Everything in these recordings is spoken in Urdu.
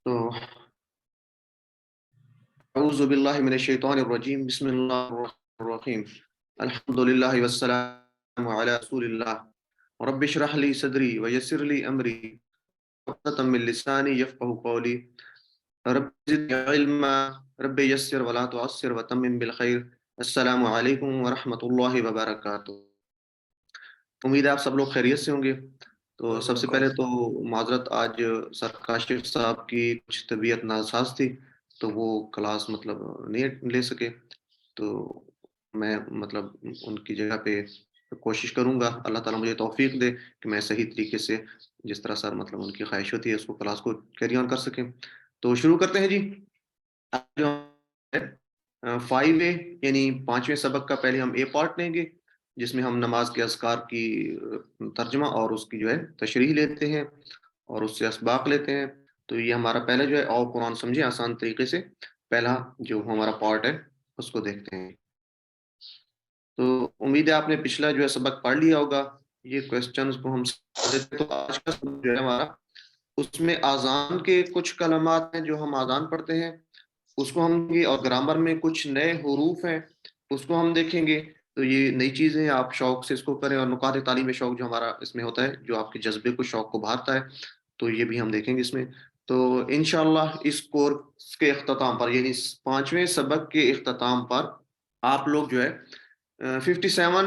تو اعوذ باللہ من الشیطان الرجیم، بسم اللہ الرحمن الرحیم، الحمدللہ والسلام علی رسول اللہ، رب اشرح لی صدری ویسر لی امری واحلل من لسانی یفقهوا قولی، رب زدنی علما، رب یسر ولا تعسر وتمم بالخیر۔ السلام علیکم ورحمۃ اللہ وبرکاتہ۔ امید ہے آپ سب لوگ خیریت سے ہوں گے۔ تو سب سے پہلے تو معذرت، آج سر کاشف صاحب کی کچھ طبیعت ناساز تھی تو وہ کلاس نہیں لے سکے، تو میں ان کی جگہ پہ کوشش کروں گا، اللہ تعالیٰ مجھے توفیق دے کہ میں صحیح طریقے سے جس طرح سر ان کی خواہش ہوتی ہے اس کو کلاس کو کیری آن کر سکیں۔ تو شروع کرتے ہیں جی۔ جو 5A یعنی 5ویں سبق کا پہلے ہم اے پارٹ لیں گے، جس میں ہم نماز کے اذکار کی ترجمہ اور اس کی تشریح لیتے ہیں اور اس سے اسباق لیتے ہیں۔ تو یہ ہمارا پہلا اور قرآن سمجھے آسان طریقے سے پہلا جو ہمارا پارٹ ہے اس کو دیکھتے ہیں۔ تو امید ہے آپ نے پچھلا سبق پڑھ لیا ہوگا۔ یہ کوسچنز کو ہم تو آج کا سبق ہمارا، اس میں آذان کے کچھ کلمات ہیں جو ہم آذان پڑھتے ہیں، اس کو ہم اور گرامر میں کچھ نئے حروف ہیں اس کو ہم دیکھیں گے۔ تو یہ نئی چیزیں آپ شوق سے اس کو کریں، اور نکات تعلیم شوق جو ہمارا اس میں ہوتا ہے، جو آپ کے جذبے کو شوق کو بھارتا ہے، تو یہ بھی ہم دیکھیں گے اس میں۔ تو انشاءاللہ اس کورس کے اختتام پر، یعنی 5ویں سبق کے اختتام پر، آپ لوگ 57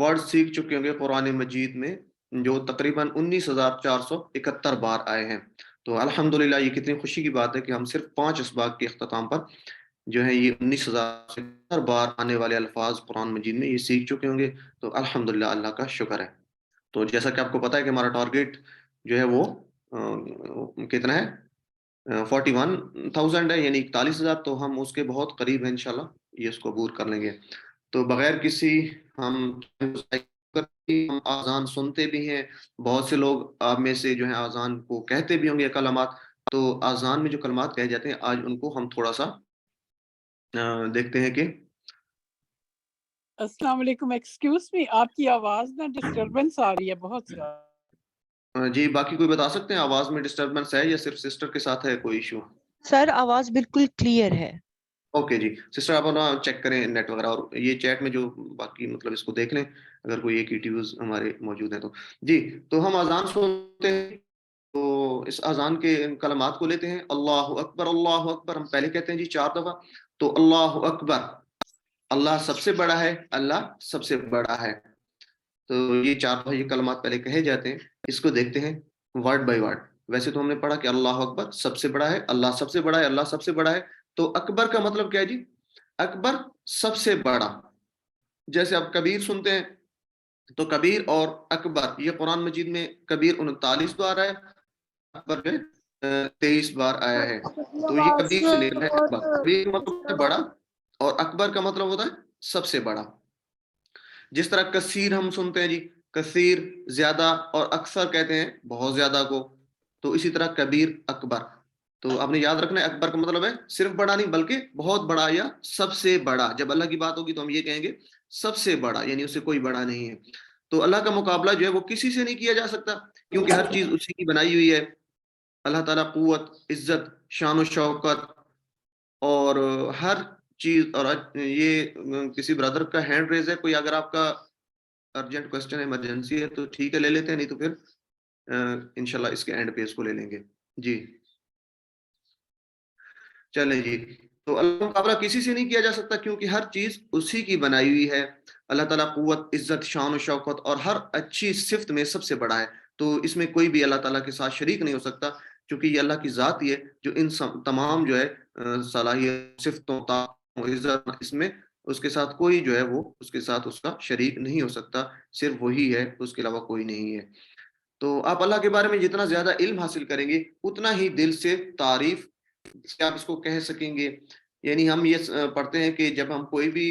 ورڈ سیکھ چکے ہوں گے قرآن مجید میں، جو تقریباً 19,471 بار آئے ہیں۔ تو الحمدللہ یہ کتنی خوشی کی بات ہے کہ ہم صرف 5 اسباق کے اختتام پر یہ 19,000 بار آنے والے الفاظ قرآن مجید میں یہ سیکھ چکے ہوں گے۔ تو الحمدللہ اللہ کا شکر ہے۔ تو جیسا کہ آپ کو پتا ہے کہ ہمارا ٹارگیٹ وہ کتنا ہے، 41,000 ہے، یعنی 41,000۔ تو ہم اس کے بہت قریب ہیں، انشاءاللہ یہ اس کو عبور کر لیں گے۔ تو بغیر کسی ہم آذان سنتے بھی ہیں، بہت سے لوگ آپ میں سے آذان کو کہتے بھی ہوں گے کلمات۔ تو آذان میں جو کلمات کہے جاتے ہیں آج ان کو ہم تھوڑا سا دیکھتے ہیں کہ السلام علیکم، ایکسکیوز می، آپ کی آواز نا ڈسٹربنس آ رہی ہے بہت زیادہ۔ جی باقی کوئی بتا سکتے ہیں آواز میں ڈسٹربنس ہے یا صرف سسٹر کے ساتھ ہے کوئی ایشو؟ سر آواز بالکل کلیئر ہے۔ اوکے جی سسٹر، آپ چیک کریں نیٹ وغیرہ، اور یہ چیٹ میں جو باقی اس کو دیکھ لیں اگر کوئی ایک ایٹیوز ہمارے موجود ہیں تو جی۔ تو ہم اذان سنتے ہیں، تو اس اذان کے کلمات کو لیتے ہیں۔ اللہ اکبر، اللہ اکبر ہم پہلے کہتے ہیں جی 4 دفعہ۔ تو اللہ اکبر، اللہ سب سے بڑا ہے، اللہ سب سے بڑا ہے۔ تو یہ 4 دفعہ یہ کلمات پہلے کہے جاتے ہیں۔ اس کو دیکھتے ہیں ورڈ بائی ورڈ۔ ویسے تو ہم نے پڑھا کہ اللہ اکبر سب سے بڑا ہے، اللہ سب سے بڑا ہے، اللہ سب سے بڑا ہے۔ تو اکبر کا مطلب کیا ہے جی؟ اکبر سب سے بڑا۔ جیسے آپ کبیر سنتے ہیں تو کبیر اور اکبر، یہ قرآن مجید میں کبیر 39 بار آیا ہے، اکبر میں 23 بار آیا ہے۔ تو یہ کبیر سے نکلا ہے اکبر۔ کبیر کا مطلب ہے بڑا، اور اکبر کا مطلب ہوتا ہے سب سے بڑا۔ جس طرح کثیر ہم سنتے ہیں جی، کثیر زیادہ، اور اکثر کہتے ہیں بہت زیادہ کو۔ تو اسی طرح کبیر، اکبر، تو آپ نے یاد رکھنا ہے اکبر کا مطلب ہے صرف بڑا نہیں بلکہ بہت بڑا یا سب سے بڑا۔ جب اللہ کی بات ہوگی تو ہم یہ کہیں گے سب سے بڑا، یعنی اس سے کوئی بڑا نہیں ہے۔ تو اللہ کا مقابلہ وہ کسی سے نہیں کیا جا سکتا، کیونکہ ہر چیز اسی کی بنائی ہوئی ہے۔ اللہ تعالیٰ قوت، عزت، شان و شوکت اور ہر چیز۔ اور یہ کسی برادر کا ہینڈ ریز ہے، کوئی اگر آپ کا ارجنٹ کوسچن ایمرجنسی ہے تو ٹھیک ہے لے لیتے ہیں، نہیں تو پھر انشاءاللہ اس کے اینڈ پہ اس کو لے لیں گے جی۔ چلیں جی۔ تو اللہ کا مقابلہ کسی سے نہیں کیا جا سکتا، کیونکہ ہر چیز اسی کی بنائی ہوئی ہے۔ اللہ تعالیٰ قوت، عزت، شان و شوکت اور ہر اچھی صفت میں سب سے بڑا ہے۔ تو اس میں کوئی بھی اللہ تعالیٰ کے ساتھ شریک نہیں ہو سکتا، کیونکہ یہ اللہ کی ذات ہی ہے جو ان تمام صلاحیت، صفتوں، عزت، اس میں اس کے ساتھ کوئی وہ اس کے ساتھ اس کا شریک نہیں ہو سکتا، صرف وہی ہے، اس کے علاوہ کوئی نہیں ہے۔ تو آپ اللہ کے بارے میں جتنا زیادہ علم حاصل کریں گے اتنا ہی دل سے تعریف سے آپ اس کو کہہ سکیں گے۔ یعنی ہم یہ پڑھتے ہیں کہ جب ہم کوئی بھی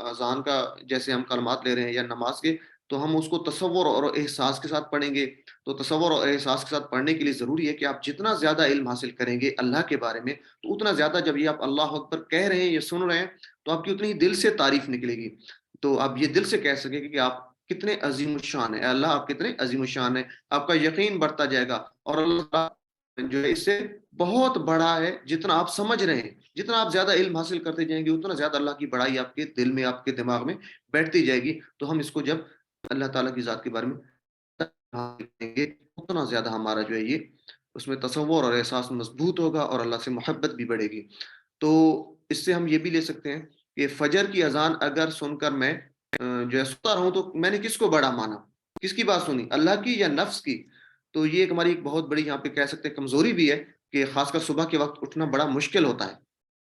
اذان کا جیسے ہم کلمات لے رہے ہیں یا نماز کے، تو ہم اس کو تصور اور احساس کے ساتھ پڑھیں گے۔ تو تصور اور احساس کے ساتھ پڑھنے کے لیے ضروری ہے کہ آپ جتنا زیادہ علم حاصل کریں گے اللہ کے بارے میں، تو اتنا زیادہ جب یہ آپ اللہ اکبر کہہ رہے ہیں یا سن رہے ہیں تو آپ کی اتنی دل سے تعریف نکلے گی۔ تو آپ یہ دل سے کہہ سکیں گے کہ آپ کتنے عظیم الشان ہیں، اللہ آپ کتنے عظیم الشان ہیں۔ آپ کا یقین بڑھتا جائے گا، اور اللہ جو ہے اس سے بہت بڑا ہے. جتنا آپ سمجھ رہے ہیں, جتنا آپ زیادہ علم حاصل کرتے جائیں گے, اتنا زیادہ اللہ کی بڑائی آپ کے دل میں, آپ کے دماغ میں بیٹھتی جائے گی. تو ہم اس کو جب اللہ تعالیٰ کی ذات کے بارے میں کریں گے, اتنا زیادہ ہمارا جو ہے یہ اس میں تصور اور احساس مضبوط ہوگا, اور اللہ سے محبت بھی بڑھے گی. تو اس سے ہم یہ بھی لے سکتے ہیں کہ فجر کی اذان اگر سن کر میں جو ہے سوتا رہوں, تو میں نے کس کو بڑا مانا, کس کی بات سنی, اللہ کی یا نفس کی. تو یہ ایک ہماری ایک بہت بڑی یہاں پہ کہہ سکتے ہیں کمزوری بھی ہے, کہ خاص کر صبح کے وقت اٹھنا بڑا مشکل ہوتا ہے.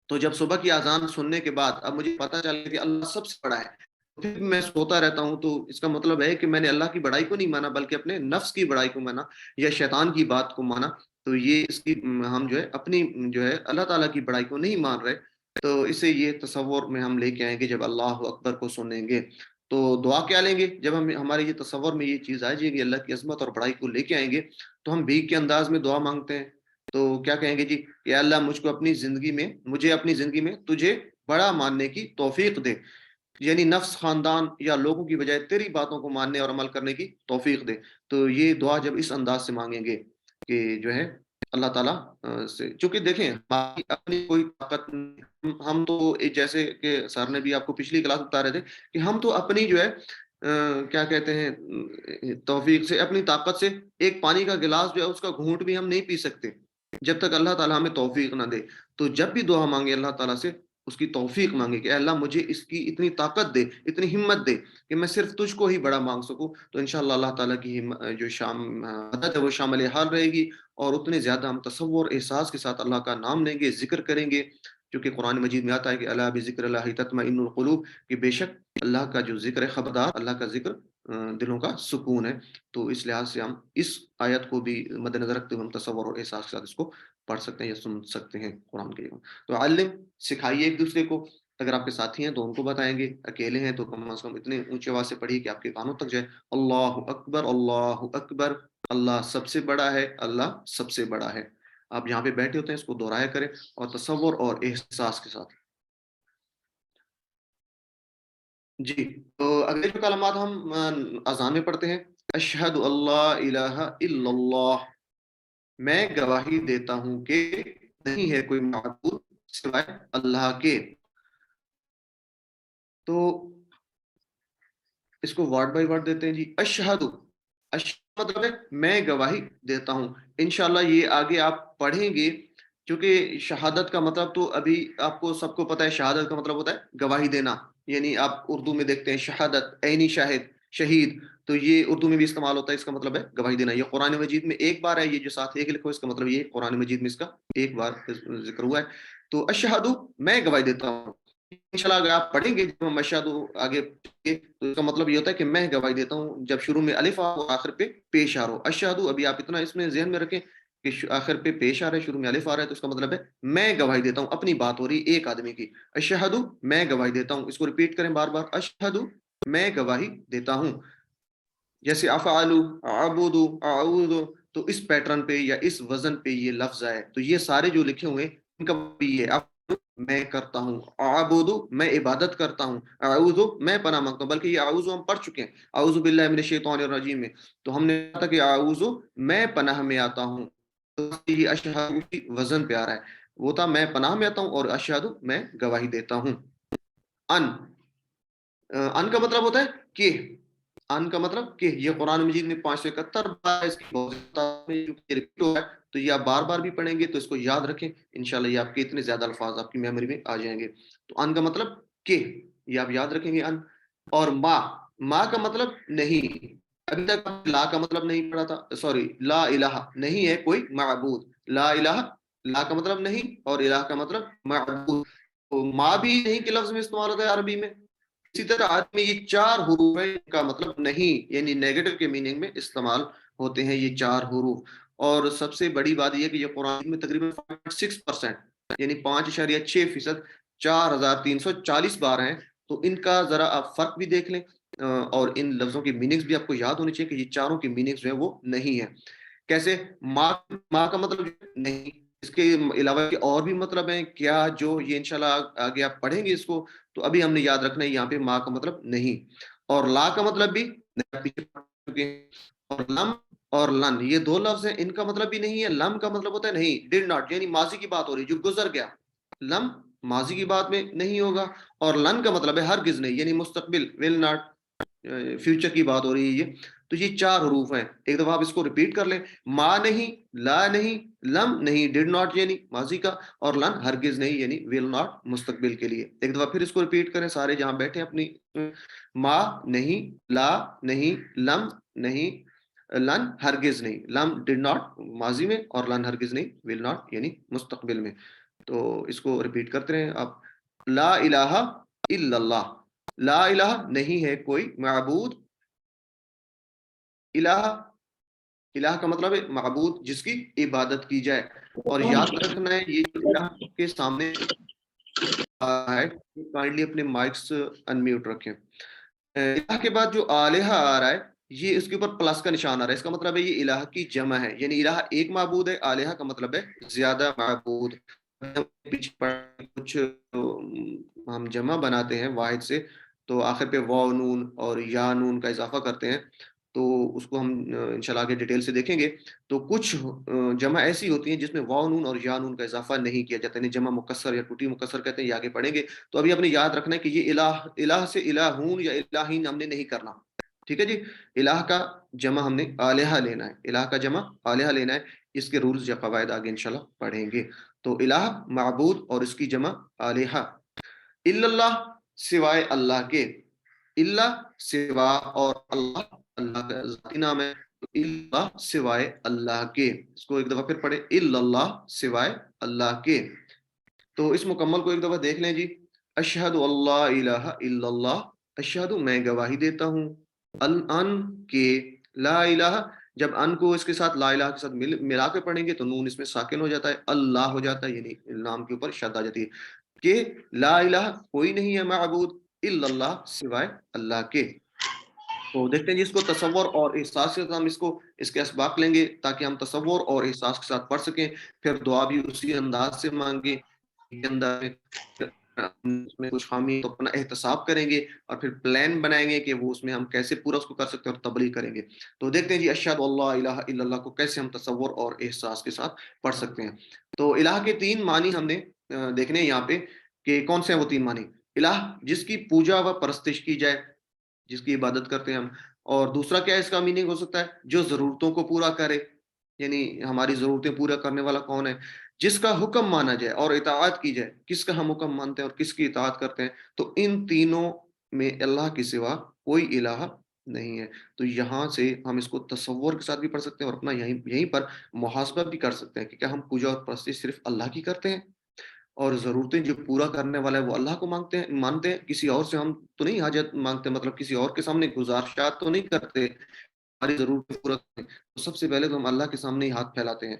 تو جب صبح کی اذان سننے کے بعد اب مجھے پتا چل گیا کہ اللہ سب سے بڑا ہے, پھر میں سوتا رہتا ہوں, تو اس کا مطلب ہے کہ میں نے اللہ کی بڑائی کو نہیں مانا, بلکہ اپنے نفس کی بڑائی کو مانا, یا شیطان کی بات کو مانا. تو یہ اس کی ہم جو ہے اپنی جو ہے اللہ تعالیٰ کی بڑائی کو نہیں مان رہے. تو اسے یہ تصور میں ہم لے کے آئیں گے جب اللہ اکبر کو سنیں گے. تو دعا کیا لیں گے جب ہم ہمارے یہ تصور میں یہ چیز آ جائے گی, اللہ کی عظمت اور بڑائی کو لے کے آئیں گے, تو ہم بھیک کے انداز میں دعا مانگتے ہیں. تو کیا کہیں گے جی, کہ اللہ مجھ کو اپنی زندگی میں, مجھے اپنی زندگی میں تجھے بڑا ماننے کی توفیق دے, یعنی نفس, خاندان یا لوگوں کی بجائے تیری باتوں کو ماننے اور عمل کرنے کی توفیق دے. تو یہ دعا جب اس انداز سے مانگیں گے کہ جو ہے اللہ تعالیٰ سے, چونکہ دیکھیں ہماری اپنی کوئی طاقت, ہم تو جیسے کہ سر نے بھی آپ کو پچھلی کلاس بتا رہے تھے کہ ہم تو اپنی جو ہے کیا کہتے ہیں توفیق سے, اپنی طاقت سے ایک پانی کا گلاس جو ہے اس کا گھونٹ بھی ہم نہیں پی سکتے جب تک اللہ تعالیٰ ہمیں توفیق نہ دے. تو جب بھی دعا مانگے اللہ تعالیٰ سے, اس کی توفیق مانگے کہ اے اللہ مجھے اس کی اتنی طاقت دے, اتنی ہمت دے کہ میں صرف تجھ کو ہی بڑا مانگ سکوں. تو انشاءاللہ اللہ تعالیٰ کی جو مدد ہے وہ شامل حال رہے گی, اور اتنے زیادہ ہم تصور احساس کے ساتھ اللہ کا نام لیں گے, ذکر کریں گے. کیونکہ قرآن مجید میں آتا ہے کہ الا بذکر اللہ تطمئن القلوب, کہ بے شک اللہ کا جو ذکر ہے, خبردار اللہ کا ذکر دلوں کا سکون ہے. تو اس لحاظ سے ہم اس آیت کو بھی مد نظر رکھتے ہوئے ہم تصور اور احساس کے ساتھ اس کو پڑھ سکتے ہیں یا سن سکتے ہیں قرآن کے. تو علم, سکھائیے ایک دوسرے کو, اگر آپ کے ساتھی ہیں تو ان کو بتائیں گے, اکیلے ہیں تو کم از کم اتنے اونچے آواز سے پڑھیے کہ آپ کے کانوں تک جائے. اللہ اکبر, اللہ اکبر, اللہ سب سے بڑا ہے, اللہ سب سے بڑا ہے. آپ جہاں پہ بیٹھے ہوتے ہیں اس کو دہرایا کریں, اور تصور اور احساس کے ساتھ. جی, تو اگلے جو کلمات ہم اذان میں پڑھتے ہیں, اشہد اللہ الہ الا اللہ, میں گواہی دیتا ہوں کہ نہیں ہے کوئی معبود سوائے اللہ کے. تو اس کو ورڈ بائی ورڈ دیتے ہیں جی. اشہد, مطلب ہے میں گواہی دیتا ہوں. انشاءاللہ یہ آگے آپ پڑھیں گے, کیونکہ شہادت کا مطلب تو ابھی آپ کو سب کو پتہ ہے, شہادت کا مطلب ہوتا ہے گواہی دینا. یعنی آپ اردو میں دیکھتے ہیں شہادت, عینی شاہد, شہید, تو یہ اردو میں بھی استعمال ہوتا ہے, اس کا مطلب ہے گواہی دینا. یہ قرآن مجید میں ایک بار ہے, یہ جو ساتھ ایک لکھو اس کا مطلب یہ قرآن مجید میں اس کا ایک بار ذکر ہوا ہے. تو اشہد, میں گواہی دیتا ہوں. انشاءاللہ اگر آپ پڑھیں گے جب ہم اشہد آگے تو اس کا مطلب یہ ہوتا ہے کہ میں گواہی دیتا ہوں, جب شروع میں الف اور آخر پہ پیش آ رہا ہو. اشہد, ابھی آپ اتنا اس میں ذہن میں رکھیں کہ آخر پہ پیش آ رہا ہے, شروع میں الف آ رہا ہے, تو اس کا مطلب ہے میں گواہی دیتا ہوں. اپنی بات ہو رہی ایک آدمی کی. اشہد, میں گواہی دیتا ہوں. اس کو ریپیٹ کریں بار بار, اشہد, میں گواہی دیتا ہوں. جیسے افعل, اعبد, اعوذ, تو اس پیٹرن پہ یا اس وزن پہ یہ لفظ آئے. تو یہ سارے جو لکھے ہوئے ان کا بھی یہ میں کرتا ہوں, اعبد, میں عبادت کرتا ہوں, اعوذ, میں پناہ مانگتا ہوں. بلکہ یہ اعوذ ہم پڑھ چکے ہیں اعوذ باللہ من الشیطان الرجیم میں, تو ہم نے کہا تھا کہ اعوذ, میں پناہ میں آتا ہوں. تو یہ اشہد کی وزن پہ آ رہا ہے, وہ تھا میں پناہ میں آتا ہوں, اور اشہد, میں گواہی دیتا ہوں. ان کا مطلب ہوتا ہے کہ, ان کا مطلب کہ یہ قرآن مجید میں 571 بار اس کی تو یہ آپ بار بار بھی پڑھیں گے تو اس کو یاد رکھیں. انشاءاللہ یہ آپ کے اتنے زیادہ الفاظ آپ کی میموری میں آ جائیں گے. تو ان کا مطلب کہ, یہ آپ یاد رکھیں گے ان. اور ما کا مطلب نہیں, ابھی تک لا کا مطلب نہیں پڑھا تھا, سوری, لا الہ, نہیں ہے کوئی معبود. لا الہ, لا کا مطلب نہیں, اور الہ کا مطلب معبود. تو ما بھی نہیں کے لفظ میں استعمال ہوتا ہے عربی میں. اسی طرح عربی میں یہ 4 حروف ہیں, ان کا مطلب نہیں, یعنی نیگیٹو کے میننگ میں استعمال ہوتے ہیں یہ 4 حروف. اور سب سے بڑی بات یہ ہے کہ یہ قرآن میں تقریباً 6%, یعنی 5.6%, 4340 بار ہیں. تو ان کا ذرا آپ فرق بھی دیکھ لیں, اور ان لفظوں کی میننگز بھی آپ کو یاد ہونی چاہیے کہ یہ چاروں کی میننگز جو ہیں وہ نہیں ہیں. کیسے, ماں کا مطلب نہیں, اس کے علاوہ اور بھی مطلب ہیں کیا, جو یہ انشاءاللہ آگے آپ پڑھیں گے اس کو. تو ابھی ہم نے یاد رکھنا ہے یہاں پہ ماں کا مطلب نہیں, اور لا کا مطلب بھی نہیں. اور لم اور لن، یہ دو لفظ ہیں، ان کا مطلب بھی نہیں ہے لم کا مطلب ہوتا ہے نہیں، ڈڈ ناٹ یعنی ماضی کی بات ہو رہی ہے جو گزر گیا، لم ماضی کی بات میں نہیں ہوگا، اور لن کا مطلب ہے ہرگز نہیں یعنی مستقبل، ول ناٹ فیوچر کی بات ہو رہی ہے یہ. تو یہ چار حروف ہیں، ایک دفعہ آپ اس کو ریپیٹ کر لیں، ما نہیں، لا نہیں، لم نہیں، ڈڈ ناٹ یعنی ماضی کا، اور لن ہرگز نہیں یعنی ول ناٹ مستقبل کے لیے. ایک دفعہ پھر اس کو ریپیٹ کریں سارے جہاں بیٹھے اپنی، ما نہیں، لا نہیں، لم نہیں، لن ہرگز نہیں، لم ڈڈ ناٹ ماضی میں، اور لن ہرگز نہیں ول ناٹ یعنی مستقبل میں. تو اس کو ریپیٹ کرتے رہیں آپ. لا الہ الا اللہ، لا الہ نہیں ہے کوئی معبود، الہ، الہ کا مطلب ہے معبود جس کی عبادت کی جائے. اور یاد رکھنا ہے یہ جو الہ کے سامنے ہے، کائنڈلی اپنے مائکس انمیوٹ رکھیں. الہ کے بعد جو آلہہ آ رہا ہے یہ اس کے اوپر پلس کا نشان آ رہا ہے، اس کا مطلب ہے یہ الہ کی جمع ہے، یعنی الہ ایک معبود ہے، آلہہ کا مطلب ہے زیادہ معبود. پیچھے کچھ ہم جمع بناتے ہیں واحد سے تو آخر پہ واو نون اور یا نون کا اضافہ کرتے ہیں، تو اس کو ہم انشاءاللہ آگے ڈیٹیل سے دیکھیں گے. تو کچھ جمع ایسی ہوتی ہیں جس میں واو نون اور یا نون کا اضافہ نہیں کیا جاتا، یعنی جمع مکسر یا ٹوٹی مکسر کہتے ہیں، یہ آگے پڑھیں گے. تو ابھی اپنے یاد رکھنا ہے کہ یہ الہ سے الہون یا الہین ہم نے نہیں کرنا، ٹھیک ہے جی. الہ کا جمع ہم نے آلہہ لینا ہے، الہ کا جمع آلہہ لینا ہے، اس کے رولز یا قواعد آگے انشاءاللہ پڑھیں گے. تو الہ معبود اور اس کی جمع آلہہ. الا اللہ سوائے اللہ کے، اللہ سوا، اور اللہ اللہ کا ذاتی نام ہے، اللہ سوائے اللہ کے. اس کو ایک دفعہ پھر پڑھیں، الا اللہ سوائے اللہ کے. تو اس مکمل کو ایک دفعہ دیکھ لیں جی. اشہد اللہ الہ الا اللہ، اشہد میں گواہی دیتا ہوں، ان کے، لا الہ، جب ان کو اس کے ساتھ لا الہ کے ساتھ ملا کے پڑھیں گے تو نون اس میں ساکن ہو جاتا ہے، اللہ ہو جاتا ہے یعنی نام کے اوپر شد آ جاتی ہے، کہ لا الہ کوئی نہیں ہے معبود الا اللہ سوائے اللہ کے. تو دیکھتے ہیں جی اس کو تصور اور احساس کے ساتھ ہم اس کے اسباق لیں گے تاکہ ہم تصور اور احساس کے ساتھ پڑھ سکیں. پھر دعا بھی اسی انداز سے مانگیں، اس میں کچھ خامی تو اپنا احتساب کریں گے اور پھر پلان بنائیں گے کہ وہ اس میں ہم کیسے پورا اس کو کر سکتے ہیں اور تبلیغ کریں گے. تو دیکھتے ہیں جی اشہد اللہ الہ الا اللہ کو کیسے ہم تصور اور احساس کے ساتھ پڑھ سکتے ہیں. تو الہ کے تین معنی ہم نے دیکھنے ہیں یہاں پہ کہ کون سے ہیں وہ تین معنی. الہ جس کی پوجا و پرستش کی جائے، جس کی عبادت کرتے ہیں ہم. اور دوسرا کیا اس کا میننگ ہو سکتا ہے، جو ضرورتوں کو پورا کرے، یعنی ہماری ضرورتیں پورا کرنے والا کون ہے، جس کا حکم مانا جائے اور اطاعت کی جائے. کس کا ہم حکم مانتے ہیں اور کس کی اطاعت کرتے ہیں، تو ان تینوں میں اللہ کے سوا کوئی الہ نہیں ہے. تو یہاں سے ہم اس کو تصور کے ساتھ بھی پڑھ سکتے ہیں اور اپنا یہیں پر محاسبہ بھی کر سکتے ہیں کہ کیا ہم پوجا اور پرستش صرف اللہ کی کرتے ہیں، اور ضرورتیں جو پورا کرنے والا ہے وہ اللہ کو مانتے ہیں، کسی اور سے ہم تو نہیں حاجت مانگتے، مطلب کسی اور کے سامنے گزارشات تو نہیں کرتے ہماری ضرورتیں پورا کریں. تو سب سے پہلے تو ہم اللہ کے سامنے ہی ہاتھ پھیلاتے ہیں.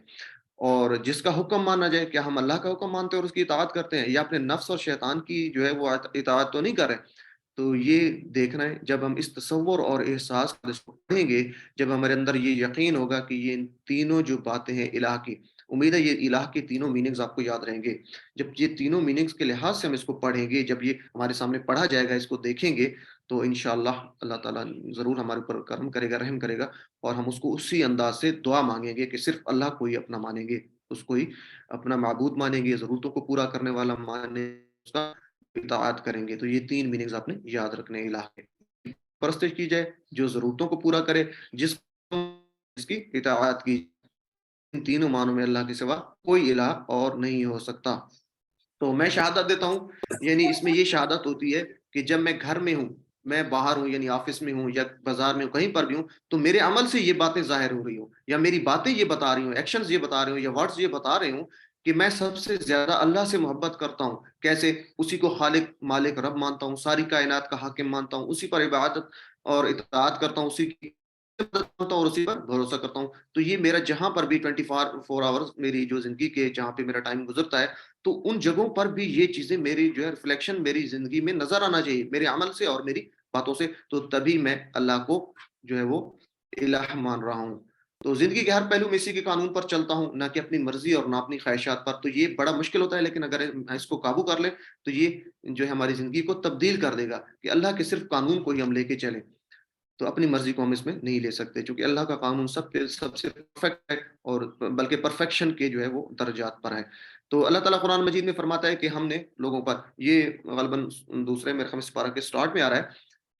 اور جس کا حکم مانا جائے، کیا ہم اللہ کا حکم مانتے ہیں اور اس کی اطاعت کرتے ہیں، یا اپنے نفس اور شیطان کی جو ہے وہ اطاعت تو نہیں کر رہے. تو یہ دیکھنا ہے جب ہم اس تصور اور احساس کو پڑھیں گے، جب ہمارے اندر یہ یقین ہوگا کہ یہ تینوں جو باتیں ہیں الہ کی، امید ہے یہ الہ کے تینوں میننگز آپ کو یاد رہیں گے. جب یہ تینوں میننگز کے لحاظ سے ہم اس کو پڑھیں گے، جب یہ ہمارے سامنے پڑھا جائے گا، اس کو دیکھیں گے، تو انشاءاللہ اللہ تعالیٰ ضرور ہمارے اوپر کرم کرے گا، رحم کرے گا، اور ہم اس کو اسی انداز سے دعا مانگیں گے کہ صرف اللہ کو ہی اپنا مانیں گے، اس کو ہی اپنا معبود مانیں گے، ضرورتوں کو پورا کرنے والا مانیں، اس کا اطاعت کریں گے. تو یہ تین میننگز آپ نے یاد رکھنے الہ کے. پرستش کی جائے جو ضرورتوں کو پورا کرے، جس کی اطاعت کی، ان تینوں معنوں میں اللہ کے سوا کوئی الہ اور نہیں ہو سکتا. تو میں شہادت دیتا ہوں، یعنی اس میں یہ شہادت ہوتی ہے کہ جب میں گھر میں ہوں، میں باہر ہوں، یعنی آفس میں ہوں یا بازار میں ہوں، کہیں پر بھی ہوں، تو میرے عمل سے یہ باتیں ظاہر ہو رہی ہوں، یا میری باتیں یہ بتا رہی ہوں، ایکشنز یہ بتا رہے ہوں، یا ورڈز یہ بتا رہے ہوں کہ میں سب سے زیادہ اللہ سے محبت کرتا ہوں. کیسے؟ اسی کو خالق مالک رب مانتا ہوں، ساری کائنات کا حاکم مانتا ہوں، اسی پر عبادت اور اطاعت کرتا ہوں، اسی کی اور اسی پر بھروسہ کرتا ہوں. تو یہ میرا جہاں پر بھی 24 آورز میری جو زندگی کے جہاں پہ میرا ٹائم گزرتا ہے، تو ان جگہوں پر بھی یہ چیزیں میری جو ہے ریفلیکشن میری زندگی میں نظر آنا چاہیے، میرے عمل سے اور میری باتوں سے. تو تبھی میں اللہ کو جو ہے وہ الہ مان رہا ہوں. تو زندگی کے ہر پہلو میں اسی کے قانون پر چلتا ہوں، نہ کہ اپنی مرضی اور نہ اپنی خواہشات پر. تو یہ بڑا مشکل ہوتا ہے، لیکن اگر اس کو قابو کر لیں تو یہ جو ہے ہماری زندگی کو تبدیل کر دے گا کہ اللہ کے صرف قانون کو ہی ہم لے کے چلیں. تو اپنی مرضی کو ہم اس میں نہیں لے سکتے، چونکہ اللہ کا قانون سب سے پرفیکٹ ہے، اور بلکہ پرفیکشن کے جو ہے وہ درجات پر ہے۔ تو اللہ تعالیٰ قرآن مجید میں فرماتا ہے کہ ہم نے لوگوں پر، یہ غالباً دوسرے میرے خیال میں پارہ کے سٹارٹ میں آ رہا ہے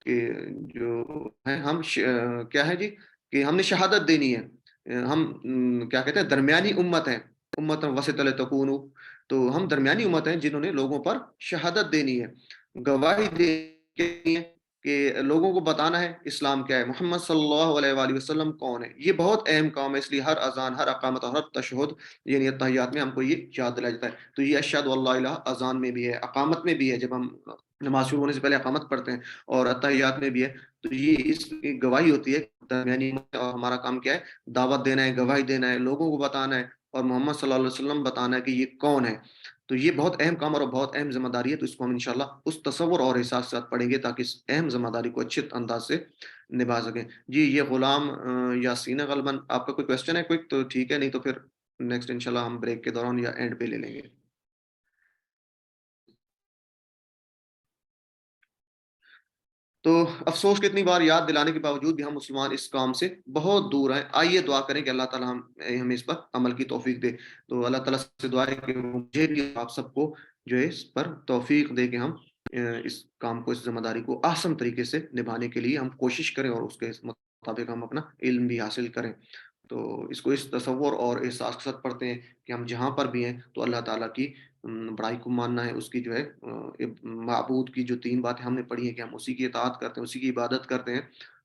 کہ جو ہے ہم کیا ہے جی کہ ہم نے شہادت دینی ہے، ہم کیا کہتے ہیں درمیانی امت ہیں، امت وسط لتکونوا، تو ہم درمیانی امت ہیں جنہوں نے لوگوں پر شہادت دینی ہے، گواہی دینی ہے کہ لوگوں کو بتانا ہے اسلام کیا ہے، محمد صلی اللہ علیہ وآلہ وسلم کون ہے۔ یہ بہت اہم کام ہے، اس لیے ہر اذان، ہر اقامت اور ہر تشہد یعنی اتحیات میں ہم کو یہ یاد دلایا جاتا ہے۔ تو یہ اشہد اللہ الہ اذان میں بھی ہے، اقامت میں بھی ہے، جب ہم نماز شروع ہونے سے پہلے اقامت پڑھتے ہیں، اور اتحیات میں بھی ہے۔ تو یہ اس کی گواہی ہوتی ہے درمیانی، اور ہمارا کام کیا ہے، دعوت دینا ہے، گواہی دینا ہے، لوگوں کو بتانا ہے، اور محمد صلی اللہ علیہ وسلم بتانا ہے کہ یہ کون ہے۔ تو یہ بہت اہم کام اور بہت اہم ذمہ داری ہے، تو اس کو ہم انشاءاللہ اس تصور اور احساس کے ساتھ پڑھیں گے تاکہ اس اہم ذمہ داری کو اچھے انداز سے نبھا سکیں۔ جی یہ غلام یاسین غالباً آپ کا کوئی کویسچن ہے کوئی، تو ٹھیک ہے، نہیں تو پھر نیکسٹ انشاءاللہ ہم بریک کے دوران یا اینڈ پہ لے لیں گے۔ تو افسوس کہ اتنی بار یاد دلانے کے باوجود بھی ہم مسلمان اس کام سے بہت دور ہیں۔ آئیے دعا کریں کہ اللہ تعالیٰ ہمیں اس پر عمل کی توفیق دے۔ تو اللہ تعالیٰ سے دعا ہے کہ مجھے بھی آپ سب کو جو ہے اس پر توفیق دے کہ ہم اس کام کو، اس ذمہ داری کو احسن طریقے سے نبھانے کے لیے ہم کوشش کریں، اور اس کے مطابق ہم اپنا علم بھی حاصل کریں۔ تو اس کو اس تصور اور احساس کے ساتھ پڑھتے ہیں کہ ہم جہاں پر بھی ہیں تو اللہ تعالیٰ کی بڑائی کو ماننا ہے، اس کی جو ہے معبود کی جو 3 باتیں ہم نے پڑھی ہیں کہ ہم اسی کی اطاعت کرتے ہیں، اسی کی عبادت کرتے ہیں،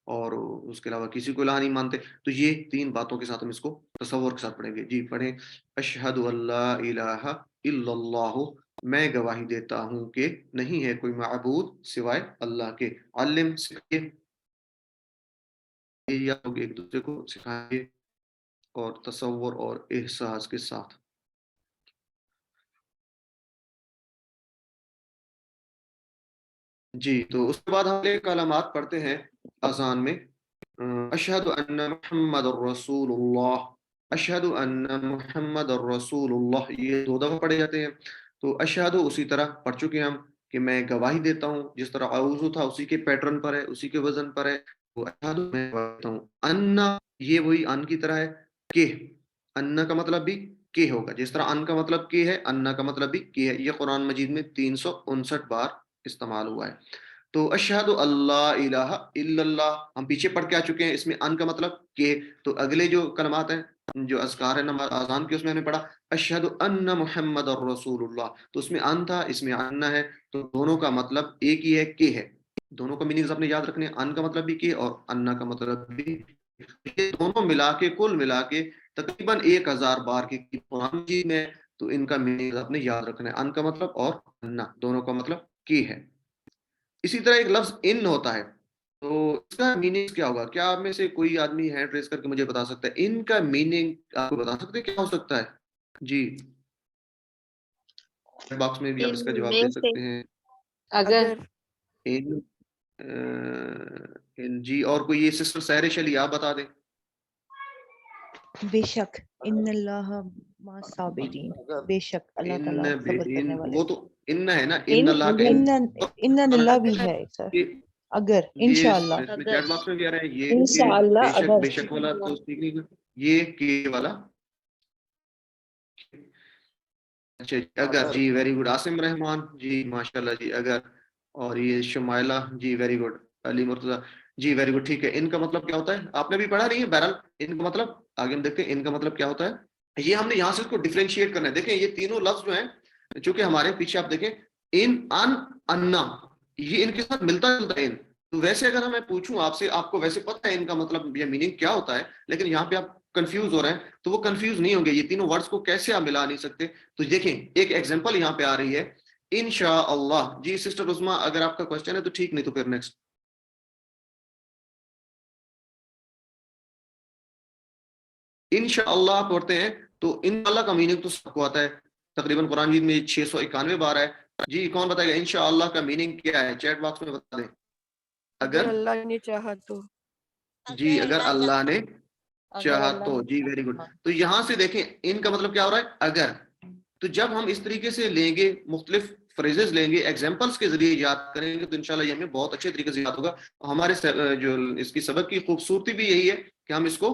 اور اس کے علاوہ کسی کو الہ نہیں مانتے۔ تو یہ 3 باتوں کے ساتھ ہم اس کو تصور کے ساتھ پڑھیں گے۔ جی پڑھیں، اشہد اللہ الہ الا اللہ، میں گواہی دیتا ہوں کہ نہیں ہے کوئی معبود سوائے اللہ کے، علم سکھائیے، یا لوگ ایک دوسرے کو سکھائیے، اور تصور اور احساس کے ساتھ۔ جی تو اس کے بعد ہم یہ کلمات پڑھتے ہیں اذان میں، اشہد ان محمد الرسول اللہ، اشہد ان محمد الرسول اللہ، یہ 2 دفعہ پڑھے جاتے ہیں۔ تو اشہد اسی طرح پڑھ چکے ہم کہ میں گواہی دیتا ہوں، جس طرح اعوذ تھا اسی کے پیٹرن پر ہے، اسی کے وزن پر ہے۔ تو اشہد میں گواہی دیتا ہوں، ان یہ وہی ان کی طرح ہے کہ، ان کا مطلب بھی کہ ہوگا، جس طرح ان کا مطلب کہ ہے، ان کا مطلب بھی کہ ہے۔ یہ قرآن مجید میں 359 بار استعمال ہوا ہے۔ تو اشہد اللہ الہ الا اللہ ہم پیچھے پڑھ کے آ چکے ہیں، اس میں ان کا مطلب کہ، تو اگلے جو کلمات ہیں جو اذکار ہے نماز اذان کے، اس میں ہم نے پڑھا اشہد ان محمد الرسول اللہ، تو اس میں ان تھا، اس میں ان ہے، تو دونوں کا مطلب ایک ہی ہے کہ ہے، دونوں کا میننگز اپنے یاد رکھنے، ان کا مطلب بھی کہ اور ان کا مطلب بھی، یہ دونوں ملا کے کل ملا کے تقریباً 1000 بار کی قرآن مجید میں، تو ان کا میننگ اپنے یاد رکھنا ہے، ان کا مطلب اور ان دونوں کا مطلب کی ہے۔ اسی طرح ایک لفظ ان ہوتا ہے، تو اس کا میننگ کیا ہوگا؟ کیا آپ میں سے کوئی آدمی ہینڈ ریز کر کے مجھے بتا سکتا ہے ان کا میننگ؟ آپ کو بتا سکتے ہیں کیا ہو سکتا ہے؟ جی باکس میں بھی آپ اس کا جواب دے سکتے ہیں۔ اگر ان جی، اور کوئی یہ سسٹر سحر علی آپ بتا دیں۔ بے شک ان اللہ مع الصابرین، بے شک اللہ تعالیٰ صبر کرنے والے۔ وہ تو ان ہے نا، ان اللہ کا ان للہ بھی ہے سر، اگر انشاءاللہ، اس میں چیٹ باکس میں بھی آ رہا ہے یہ انشاءاللہ، بے شک، اگر بے شک والا تو ٹھیک نہیں، یہ کہ والا اچھا اگر، جی ویری گڈ، عاصم رحمان جی ماشاءاللہ جی اگر، اور یہ شمائلہ جی ویری گڈ، علی مرتضی جی ویری گڈ، ٹھیک ہے۔ ان کا مطلب کیا ہوتا ہے آپ نے بھی پڑھا نہیں ہے، بہرحال ان کا مطلب آگے ہم دیکھتے ہیں ان کا مطلب کیا ہوتا ہے۔ یہ ہم نے یہاں سے اس کو ڈیفرینشیٹ کرنا ہے۔ دیکھیں یہ تینوں لفظ جو ہیں، چونکہ ہمارے پیچھے آپ دیکھیں ان، ان، انا، یہ ان کے ساتھ ملتا جلتا ہے۔ ان تو ویسے اگر میں پوچھوں آپ سے، آپ کو ویسے پتہ ہے ان کا مطلب یا میننگ کیا ہوتا ہے، لیکن یہاں پہ آپ کنفیوز ہو رہے ہیں، تو وہ کنفیوز نہیں ہوں گے، یہ تینوں ورڈز کو کیسے آپ ملا نہیں سکتے۔ تو دیکھیں ایک ایگزامپل یہاں پہ آ رہی ہے انشاءاللہ۔ جی سسٹر عظما اگر آپ کا کوسچن ہے تو ٹھیک، نہیں تو پھر نیکسٹ۔ انشاءاللہ پڑھتے ہیں تو ان اللہ کا میننگ تو سب کو آتا ہے، تقریباً قرآن مجید میں 691 بار ہے۔ جی کون بتائے گا انشاءاللہ کا میننگ کیا ہے؟ چیٹ باکس میں بتا دیں۔ اگر اللہ نے چاہا تو، جی اگر اللہ نے چاہا تو، جی ویری گڈ۔ تو یہاں سے دیکھیں ان کا مطلب کیا ہو رہا ہے؟ اگر۔ تو جب ہم اس طریقے سے لیں گے مختلف فریزز لیں گے, ایگزامپلس کے ذریعے یاد کریں گے, تو انشاءاللہ یہ ہمیں بہت اچھے طریقے سے یاد ہوگا. ہمارے جو اس کی سبق کی خوبصورتی بھی یہی ہے کہ ہم اس کو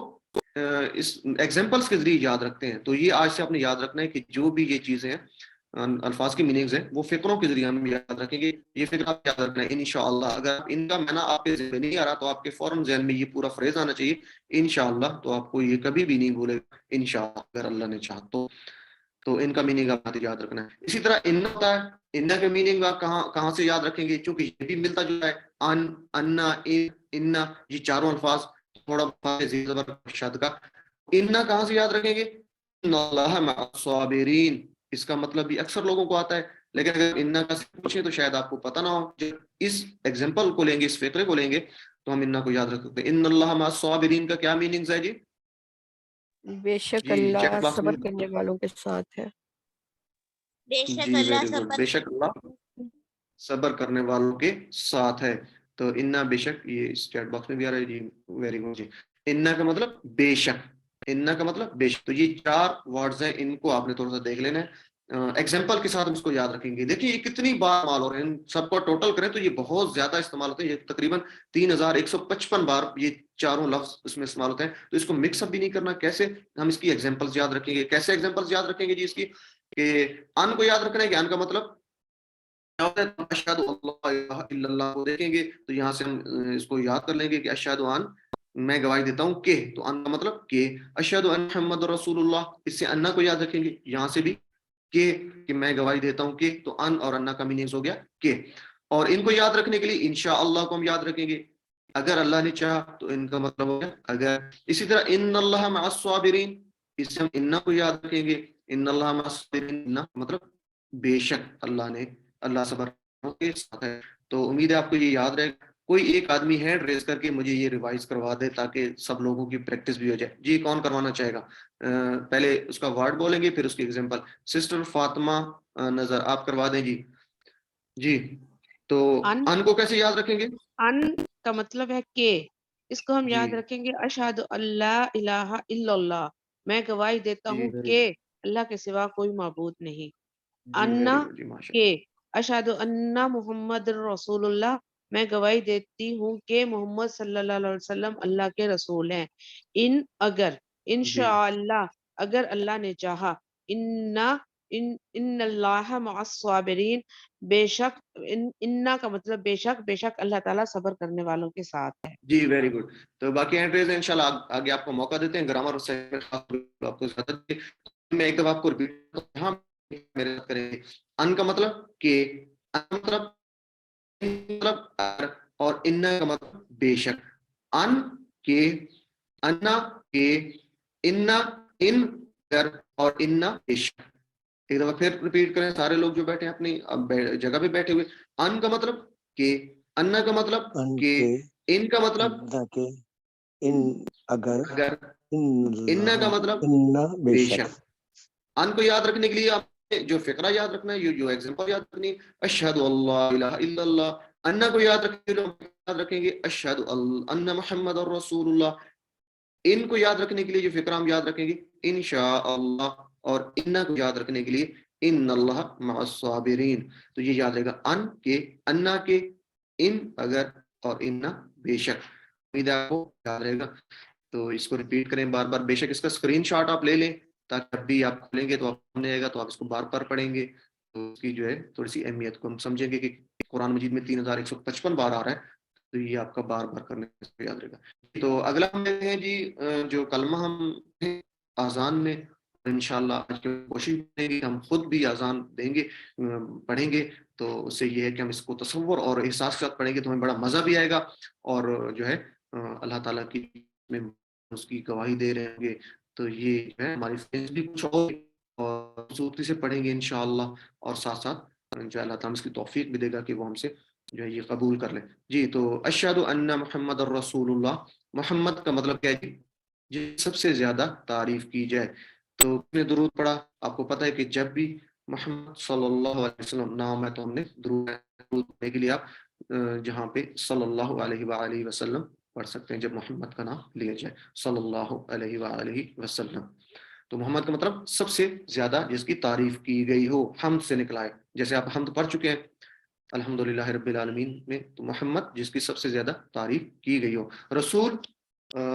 اس ایگزامپلس کے ذریعے یاد رکھتے ہیں. تو یہ آج سے آپ نے یاد رکھنا ہے کہ جو بھی یہ چیزیں ہیں, الفاظ کی میننگز ہیں, وہ فقروں کے ذریعے ہم یاد رکھیں گے. یہ فکر آپ یاد رکھنا ہے انشاءاللہ. اگر ان کا معنی آپ کے ذہن میں نہیں آ رہا تو آپ کے فوراً ذہن میں یہ پورا فریز آنا چاہیے انشاءاللہ, تو آپ کو یہ کبھی بھی نہیں بھولے گا انشاءاللہ, اگر اللہ نے چاہا تو ان کا میننگ آپ یاد رکھنا ہے. اسی طرح ان ہوتا ہے, ان کا میننگ آپ کہاں سے یاد رکھیں گے, چونکہ یہ بھی ملتا جلتا ہے, ان, انا, ان, یہ چاروں الفاظ تھوڑا شد کا. ان کہاں سے یاد رکھیں گے, ان اللہ مع الصابرین. اس کا مطلب بھی اکثر لوگوں کو آتا ہے, لیکن اگر ان کا پوچھیں تو شاید آپ کو پتہ نہ ہو. جب اس ایگزامپل کو لیں گے, اس فقرے کو لیں گے, تو ہم ان کو یاد رکھ سکتے ہیں. ان اللہ مع الصابرین کا کیا میننگ ہے جی؟ بے شک جی اللہ چیٹ باکس میں. صبر کرنے والوں کے ساتھ ہے. جی ویری گڈ. بے شک اللہ صبر کرنے والوں کے ساتھ ہے. تو انا بے شک, یہ اس چیٹ باکس میں بھی آ رہا ہے جی, ویری گڈ جی. انا کا مطلب بے شک, انا کا مطلب بے شک. تو یہ 4 ورڈز ہیں, ان کو آپ نے تھوڑا سا دیکھ لینا ہے. ایگزامپل کے ساتھ ہم اس کو یاد رکھیں گے. دیکھیں یہ کتنی بار استعمال ہو رہے ہیں, ان سب کو ٹوٹل کریں تو یہ بہت زیادہ استعمال ہوتے ہیں. یہ تقریباً 3155 بار یہ چاروں لفظ اس میں استعمال ہوتے ہیں. تو اس کو مکس اپ بھی نہیں کرنا. کیسے ہم اس کی ایگزامپلز یاد رکھیں گے, کیسے ایگزامپلز یاد رکھیں گے جی اس کی, کہ ان کو یاد رکھنا ہے کہ ان کا مطلب اشہد اللہ الہ الا اللہ کو دیکھیں گے تو یہاں سے ہم اس کو یاد کر لیں گے کہ اشہد ان, میں گواہی دیتا ہوں کہ, تو ان کا مطلب کہ, اشہد ان محمد رسول اللہ, اس سے انا کو یاد رکھیں گے, یہاں سے بھی کہ میں گواہی دیتا ہوں کہ, تو ان اور انا کا میننگ ہو گیا کہ. اور ان کو یاد رکھنے کے لیے انشاءاللہ کو ہم یاد رکھیں گے, اگر اللہ نے چاہا, تو ان کا مطلب ہو گیا اگر. اسی طرح ان اللہ مع الصابرین, اس سے ہم انا کو یاد رکھیں گے, ان اللہ مع الصابرین, انا مطلب بے شک اللہ صبر کے ساتھ ہے. تو امید ہے آپ کو یہ یاد رہے. کوئی ایک آدمی ہینڈ ریز کر کے مجھے یہ ریوائز کروا دے تاکہ سب لوگوں کی پریکٹس بھی ہو جائے. جی کون کروانا چاہے گا؟ پہلے اس کا ورڈ بولیں گے, پھر اس کی ایگزامپل. سسٹر فاطمہ نظر, آپ کروا دیں جی. جی تو ان کو کیسے یاد رکھیں گے؟ ان کا مطلب ہے کہ, اس کو ہم جی یاد رکھیں گے اشہد اللہ الہ الا اللہ, میں گواہی دیتا جی ہوں ویری کہ گڈ. اللہ کے سوا کوئی معبود نہیں. جی انا ویری گڈ جی, ماشاء کہ, اشہد ان محمد رسول اللہ, میں گواہی دیتی ہوں کہ محمد صلی اللہ علیہ وسلم اللہ کے رسول ہیں. ان اگر, جی انشاءاللہ اگر اللہ نے چاہا, ان اللہ مع الصابرین, بے شک, انا کا مطلب بے شک اللہ تعالیٰ صبر کرنے والوں کے ساتھ ہے. جی ویری گڈ. تو باقی اینٹریز ہیں انشاءاللہ آگے آپ کو موقع دیتے ہیں. گرامر سے آپ کو زیادہ دیں. میں ایک دفعہ آپ کو ریپیٹ یہاں میرے ساتھ کریں گے. ان کا مطلب کہ, ان مطلب اور ان کا مطلب بے شک. ان کے, انا کے, ان گر, اور ان بے شک. ایک دفعہ پھر ریپیٹ کریں سارے لوگ جو بیٹھے ہیں اپنی جگہ پہ بیٹھے ہوئے. ان کا مطلب کہ, انا کا مطلب ان کہ, کے, ان کا مطلب انا کے, ان اگر, اگر, ان ان کا اللہ, مطلب ان بے بے شک. شک. ان کو یاد رکھنے کے لیے آپ نے جو فقرہ یاد رکھنا ہے, جو ایگزامپل یاد رکھنی ہے, اشہد اللہ الہ الا اللہ. انا کو یاد رکھیں گے اشہد ان محمد رسول اللہ. ان کو یاد رکھنے کے لیے جو فقرہ ہم یاد رکھیں گے انشاءاللہ. اور ان کو یاد رکھنے کے لیے ان اللہ مع الصابرین. تو یہ یاد رہے گا, ان کے, انا کے, ان اگر, اور ان بے شک. امید ہے آپ کو یاد رہے گا. تو اس کو ریپیٹ کریں بار بار. بے شک اس کا اسکرین شاٹ آپ لے لیں تاکہ جب بھی آپ کھولیں گے تو آپ سامنے آئے گا تو آپ اس کو بار بار پڑھیں گے, تو اس کی جو ہے تھوڑی سی اہمیت کو ہم سمجھیں گے کہ قرآن مجید میں 3155 بار آ رہا ہے, تو یہ آپ کا بار بار کرنے سے یاد رہے گا. تو اگلا ہم دیکھتے ہیں جی, جو کلمہ ہم اذان میں انشاءاللہ آج کی کوشش کریں گے, ہم خود بھی اذان دیں گے, پڑھیں گے. تو اس سے یہ ہے کہ ہم اس کو تصور اور احساس کے ساتھ پڑھیں گے تو ہمیں بڑا مزہ بھی آئے گا, اور جو ہے اللہ تعالیٰ کی میں اس کی گواہی دے رہے ہوں گے. تو یہ جو ہے ہماری فیس بھی کچھ اور خوبصورتی سے پڑھیں گے انشاءاللہ, اور ساتھ ساتھ جو اللہ تعالیٰ اس کی توفیق بھی دے گا کہ وہ ہم سے جو ہے یہ قبول کر لیں. جی تو اشہد ان محمد الرسول اللہ. محمد کا مطلب کیا ہے جی, سب سے زیادہ تعریف کی جائے. تو نے درود پڑھا, آپ کو پتہ ہے کہ جب بھی محمد صلی اللہ علیہ وسلم نام ہے تو ہم نے درود پڑھنے کے لیے آپ جہاں پہ صلی اللہ علیہ وآلہ وسلم پڑھ سکتے ہیں جب محمد کا نام لیا جائے, صلی اللہ علیہ وآلہ وسلم. تو محمد کا مطلب سب سے زیادہ جس کی تعریف کی گئی ہو، حمد سے نکلا ہے، جیسے آپ حمد پڑھ چکے ہیں الحمدللہ رب العالمین میں، تو محمد جس کی سب سے زیادہ تعریف کی گئی ہو۔ رسول،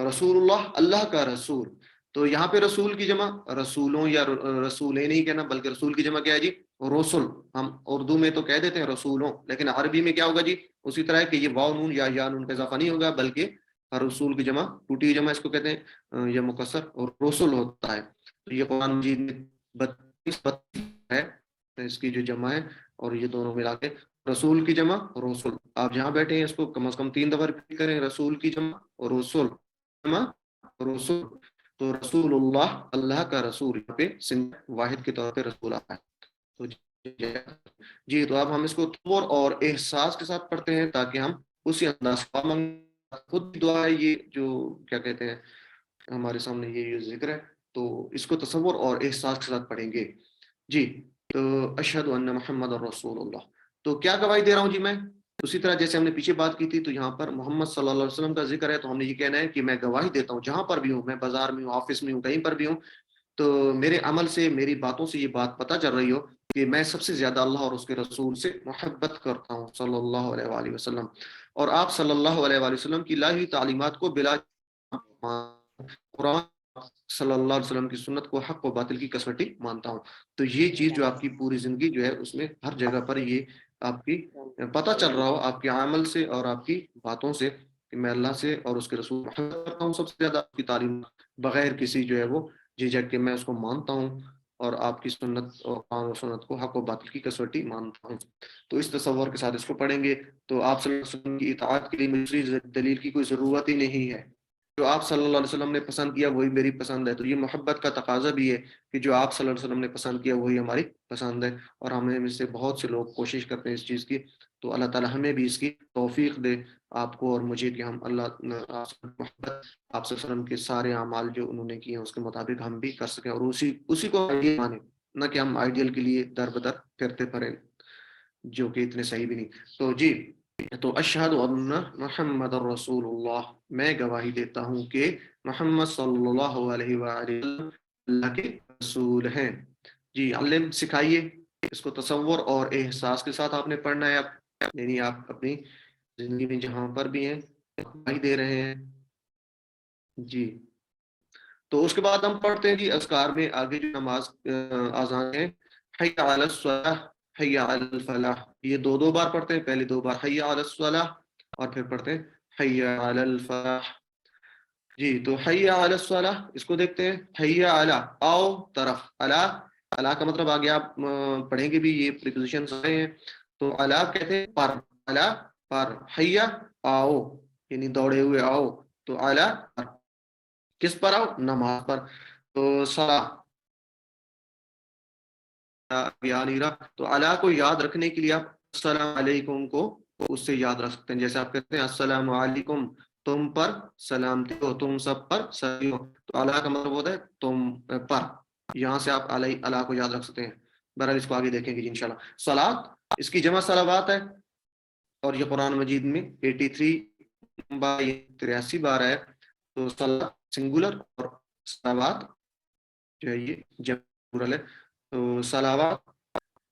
رسول اللہ، اللہ کا رسول، تو یہاں پہ رسول کی جمع رسولوں یا رسولیں نہیں کہنا، بلکہ رسول کی جمع کیا ہے جی؟ رسول۔ ہم اردو میں تو کہہ دیتے ہیں رسولوں، لیکن عربی میں کیا ہوگا جی؟ اسی طرح کہ یہ واو نون یا نون کا اضافہ نہیں ہوگا، بلکہ ہر رسول کی جمع ٹوٹی ہوئی جمع اس کو کہتے ہیں، یا مکسر اور رسول ہوتا ہے۔ تو یہ قرآن مجید میں 32 ہے اس کی جو جمع ہے، اور یہ دونوں ملا کے رسول کی جمع رسول۔ آپ جہاں بیٹھے ہیں اس کو کم از کم 3 دفعہ ریپیٹ کریں، رسول کی جمع اور رسول جمع رسول۔ تو رسول اللہ، اللہ کا رسول، یہاں پہ واحد کے طور پہ رسول آتا ہے۔ تو جی تو اب ہم اس کو طور اور احساس کے ساتھ پڑھتے ہیں تاکہ ہم اسی انداز خود دعا ہے، یہ جو کیا کہتے ہیں ہمارے سامنے یہ ذکر ہے، تو اس کو تصور اور احساس کے ساتھ پڑھیں گے۔ جی تو اشہد ان محمد رسول اللہ، تو کیا گواہی دے رہا ہوں جی میں؟ اسی طرح جیسے ہم نے پیچھے بات کی تھی، تو یہاں پر محمد صلی اللہ علیہ وسلم کا ذکر ہے، تو ہم نے یہ کہنا ہے کہ میں گواہی دیتا ہوں جہاں پر بھی ہوں، میں بازار میں ہوں، آفس میں ہوں، کہیں پر بھی ہوں، تو میرے عمل سے، میری باتوں سے یہ بات پتہ چل رہی ہو کہ میں سب سے زیادہ اللہ اور اس کے رسول سے محبت کرتا ہوں صلی اللہ علیہ وآلہ وسلم، اور آپ صلی اللہ علیہ وآلہ وسلم کی لائی ہوئی تعلیمات کو بلا قرآن صلی اللہ علیہ وسلم کی سنت کو حق و باطل کی کسوٹی مانتا ہوں۔ تو یہ چیز جو آپ کی پوری زندگی جو ہے اس میں ہر جگہ پر یہ آپ کی پتہ چل رہا ہو، آپ کے عمل سے اور آپ کی باتوں سے، کہ میں اللہ سے اور اس کے رسول محبت کرتا ہوں سب سے زیادہ، آپ کی تعلیم بغیر کسی جو ہے وہ جھجک کے میں اس کو مانتا ہوں، اور آپ کی سنت اور قرآن و سنت کو حق و باطل کی کسوٹی مانتا ہوں۔ تو اس تصور کے ساتھ اس کو پڑھیں گے تو آپ صلی اللہ علیہ وسلم کی اطاعت کے لیے مجھے دلیل کی کوئی ضرورت ہی نہیں ہے۔ جو آپ صلی اللہ علیہ وسلم نے پسند کیا وہی میری پسند ہے، تو یہ محبت کا تقاضا بھی ہے کہ جو آپ صلی اللہ علیہ وسلم نے پسند کیا وہی ہماری پسند ہے، اور ہمیں میں سے بہت سے لوگ کوشش کرتے ہیں اس چیز کی، تو اللہ تعالی ہمیں بھی اس کی توفیق دے، آپ کو اور مجھے، کہ ہم اللہ آپ سے محبت، آپ صلی اللہ علیہ وسلم کے سارے اعمال جو انہوں نے کیے ہیں اس کے مطابق ہم بھی کر سکیں، اور اسی کو آئیڈیل مانیں، نہ کہ ہم آئیڈیل کے لیے در بدر پھرتے پھریں جو کہ اتنے صحیح بھی نہیں۔ تو جی تو اشہد ان محمد رسول اللہ، میں گواہی دیتا ہوں کہ محمد صلی اللہ علیہ وآلہ وسلم اللہ کے رسول ہیں۔ جی علم سکھائیے اس کو تصور اور احساس کے ساتھ آپ نے پڑھنا ہے، یعنی آپ اپنی زندگی میں جہاں پر بھی ہیں گواہی دے رہے ہیں۔ جی تو اس کے بعد ہم پڑھتے ہیں جی اذکار میں آگے جو نماز اذان ہے، حی علی الصلاۃ، حی علی الفلاح، یہ دو بار پڑھتے ہیں، پہلے 2 بار حی علی الصلاۃ اور پھر پڑھتے ہیں حی علی الفلاح۔ جی تو حی علی الصلاۃ اس کو دیکھتے ہیں، حی علی آؤ طرف، علی کا مطلب آگے آپ پڑھیں گے بھی، یہ پریپوزیشنز آئے ہیں، تو علی کہتے ہیں پر، علی پر، حی آؤ یعنی دوڑے ہوئے آؤ، تو علی پر، کس پر آؤ؟ نماز پر۔ تو صلاۃ تو علی کو یاد رکھنے کے لیے آپ السلام علیکم کو اس سے یاد رکھ سکتے ہیں، جیسے آپ کہتے ہیں السلام علیکم، تم پر سلامتی ہو، تم سب پر سلام ہو، تو علی کا مطلب ہوتا ہے تم پر، یہاں سے آپ علی کو یاد رکھ سکتے ہیں۔ بہرحال اس کو آگے دیکھیں گے جی انشاءاللہ۔ صلاۃ اس کی جمع صلوات ہے، اور یہ قرآن مجید میں 83 بار ہے، تو صلاۃ سنگولر اور صلوات جو ہے یہ جمع پلورل ہے، تو صلوات